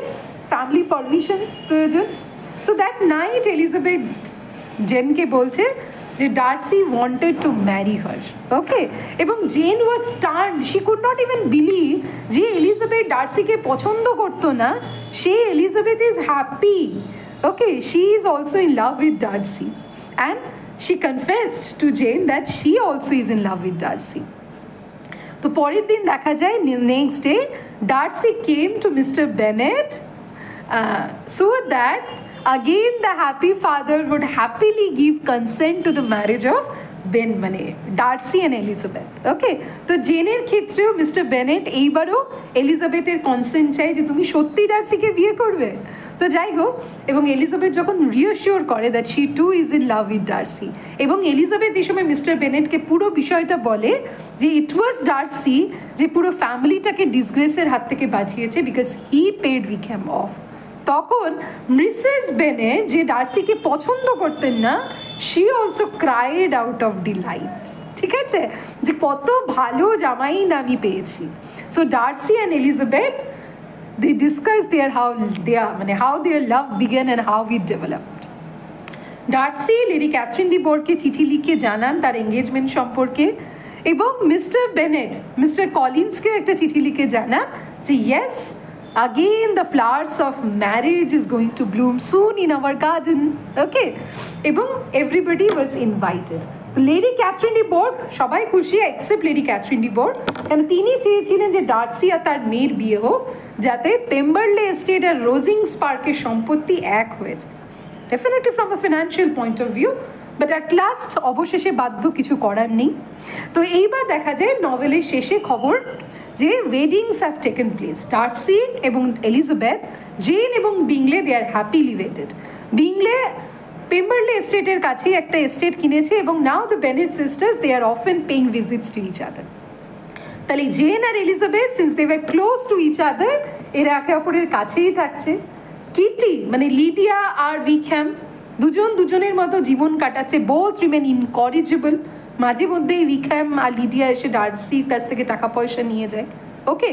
Speaker 1: family permission প্রয়োজন। So that night Elizabeth জেনকে বলছে যে Darcy wanted to marry her. Okay, এবং Jane was stunned, she could not even believe যে Elizabeth ডার্সিকে পছন্দ করতো না, সে Elizabeth is happy. Okay, she is also in love with Darcy, and she confessed to Jane that she also is in love with Darcy. তো পরের দিন দেখা যায়, next day Darcy came to Mr Bennet so that again the happy father would happily give consent to the marriage of Darcy and Elizabeth. Okay, তো জেনের ক্ষেত্রেও mister Bennett এইবারও এলিজাবেথের কনসেন্ট চাই যে তুমি সত্যি ডার্সিকে বিয়ে করবে। তো যাই হোক, এবং এলিজাবেথ যখন রিঅ্যাসিওর করে that she too is in love with Darcy, এবং এলিজাবেথ এই সময় মিস্টার বেনেটকে পুরো বিষয়টা বলে যে ইট ওয়াজ ডার্সি যে পুরো ফ্যামিলিটাকে ডিসগ্রেসের হাত থেকে বাঁচিয়েছে, because he paid Wickham of. তখন মিসেস বেনেট, যে ডার্সিকে পছন্দ করতেন না, she also cried out of Deloitte. ঠিক আছে, যে কত ভালো জামাই না আমি পেয়েছি। So Darcy and Elizabeth, they discuss how their love began and how it developed. Darcy Lady Catherine de বোরকে চিঠি লিখে জানান তার এঙ্গেজমেন্ট সম্পর্কে, এবং মিস্টার বেনেট মিস্টার কলিন্সকে একটা চিঠি লিখে জানান যে yes, again the flowers of marriage is going to bloom soon in our garden. Okay, এবং everybody was invited. Lady Catherine de Bourgh, সবাই খুশি except Lady Catherine de Bourgh, কারণ তিনি চেয়েছিলেন যে ডার্সি আর তার মেয়ের বিয়ে হোক, যাতে পেম্বারলে এস্টেট আর রোজিংস পার্কের সম্পত্তি এক হয়েছে। Definitely from a financial point of view, but at last অবশেষে বাধ্য, কিছু করার নেই। তো এইবার দেখা যায় নভেলের শেষে খবর যে weddings have taken place. Darcy এবং এলিজাবেথ, জেন এবং বিংলে, দে আর হ্যাপিলি ওয়েডেড। বিংলে পেম্বারলে এস্টেটের কাছেই একটা এস্টেট কিনেছে, এবং now the Bennet sisters, they are often paying visits to each other. তাহলে জেন আর Elizabeth, since they were close to each other, এরা একে অপরের কাছেই থাকছে। কিটি মানে লিডিয়া আর উইকহ্যাম, দুজন দুজনের মতো জীবন কাটাচ্ছে, বোথ রিমেন ইনকরিজেবল। মাঝে মধ্যেই উইকহ্যাম আর লিডিয়া এসে ডার্সির কাছ থেকে টাকা পয়সা নিয়ে যায়। ওকে,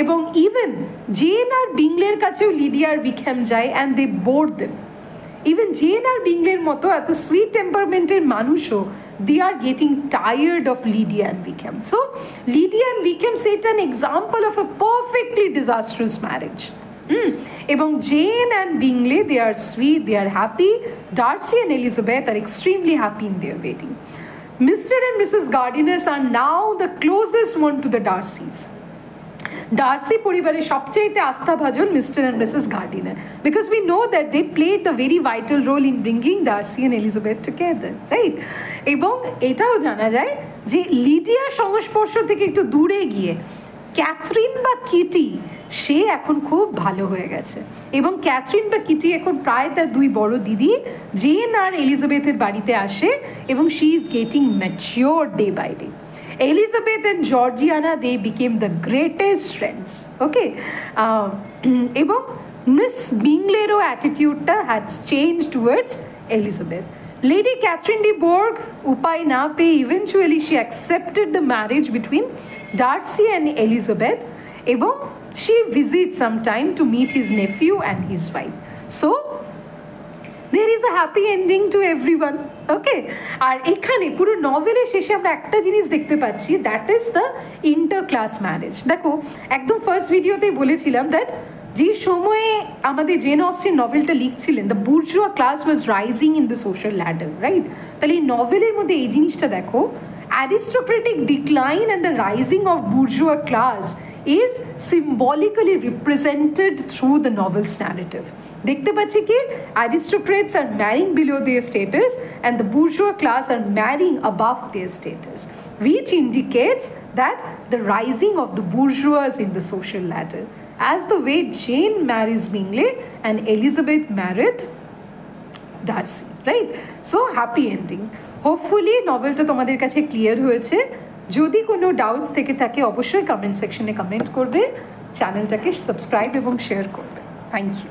Speaker 1: এবং ইভেন জেন আর বিংলের কাছেও লিডিয়া আর উইকহ্যাম যায়, and they bored them. Even Jane আর বিংলের মতো এত সুইট টেম্পারমেন্টের মানুষও, they are getting tired of Lydia and Wickham. So Lydia and Wickham set an example of a perfectly disastrous marriage. এবং Jane and Bingley, they are sweet, they are happy. Darcy and Elizabeth are extremely happy in their wedding. Mr. and Mrs. Gardiners are now the closest one to the Darcys. Darcy পরিবারের সবচেয়ে আস্থাভাজন Mr and Mrs Gardiner, because we know that they played the very vital role in bringing Darcy and Elizabeth together, right? এবং এটাও জানা যায় যে লিডিয়ার সংস্পর্শ থেকে একটু দূরে গিয়ে ক্যাথরিন বা কিটি, সে এখন খুব ভালো হয়ে গেছে, এবং ক্যাথরিন বা কিটি এখন প্রায় তার দুই বড় দিদি জেন আর এলিজাবেথের বাড়িতে আসে, এবং she is getting mature day by day. Elizabeth and Georgiana, they became the greatest friends. Okay, এবং মিস বিংলেরও অ্যাটিটিউডটা has change towards Elizabeth. Lady Catherine de Bourgh উপায় না পেয়ে eventually she accepted the marriage between Darcy and Elizabeth, এবং she visits sometime to meet his nephew and his wife. So there is a happy ending to everyone. Okay, আর এখানে পুরো নভেলের শেষে আমরা একটা জিনিস দেখতে পাচ্ছি, that is the inter class marriage. দেখো, একদম ফার্স্ট ভিডিওতেই বলেছিলাম দ্যাট যে সময়ে আমাদের জেন অস্টিন নভেলটা লিখছিলেন, the bourgeois class was rising in the social ladder, right? তাহলে এই নভেলের মধ্যে এই জিনিসটা দেখো, aristocratic decline and the rising of bourgeois class is symbolically represented through the novel's narrative. দেখতে পাচ্ছি কি aristocrats are marrying below their status and the bourgeois class are marrying above their status, which indicates that the rising of the bourgeois in the social ladder, as the way Jane marries Bingley and Elizabeth married Darcy, right? So happy ending. Hopefully novelটা তোমাদের কাছে clear হয়েছে। যদি কোনো doubts থেকে থাকে অবশ্যই comment সেকশনে comment করবে, চ্যানেলটাকে সাবস্ক্রাইব এবং শেয়ার করবে। Thank you.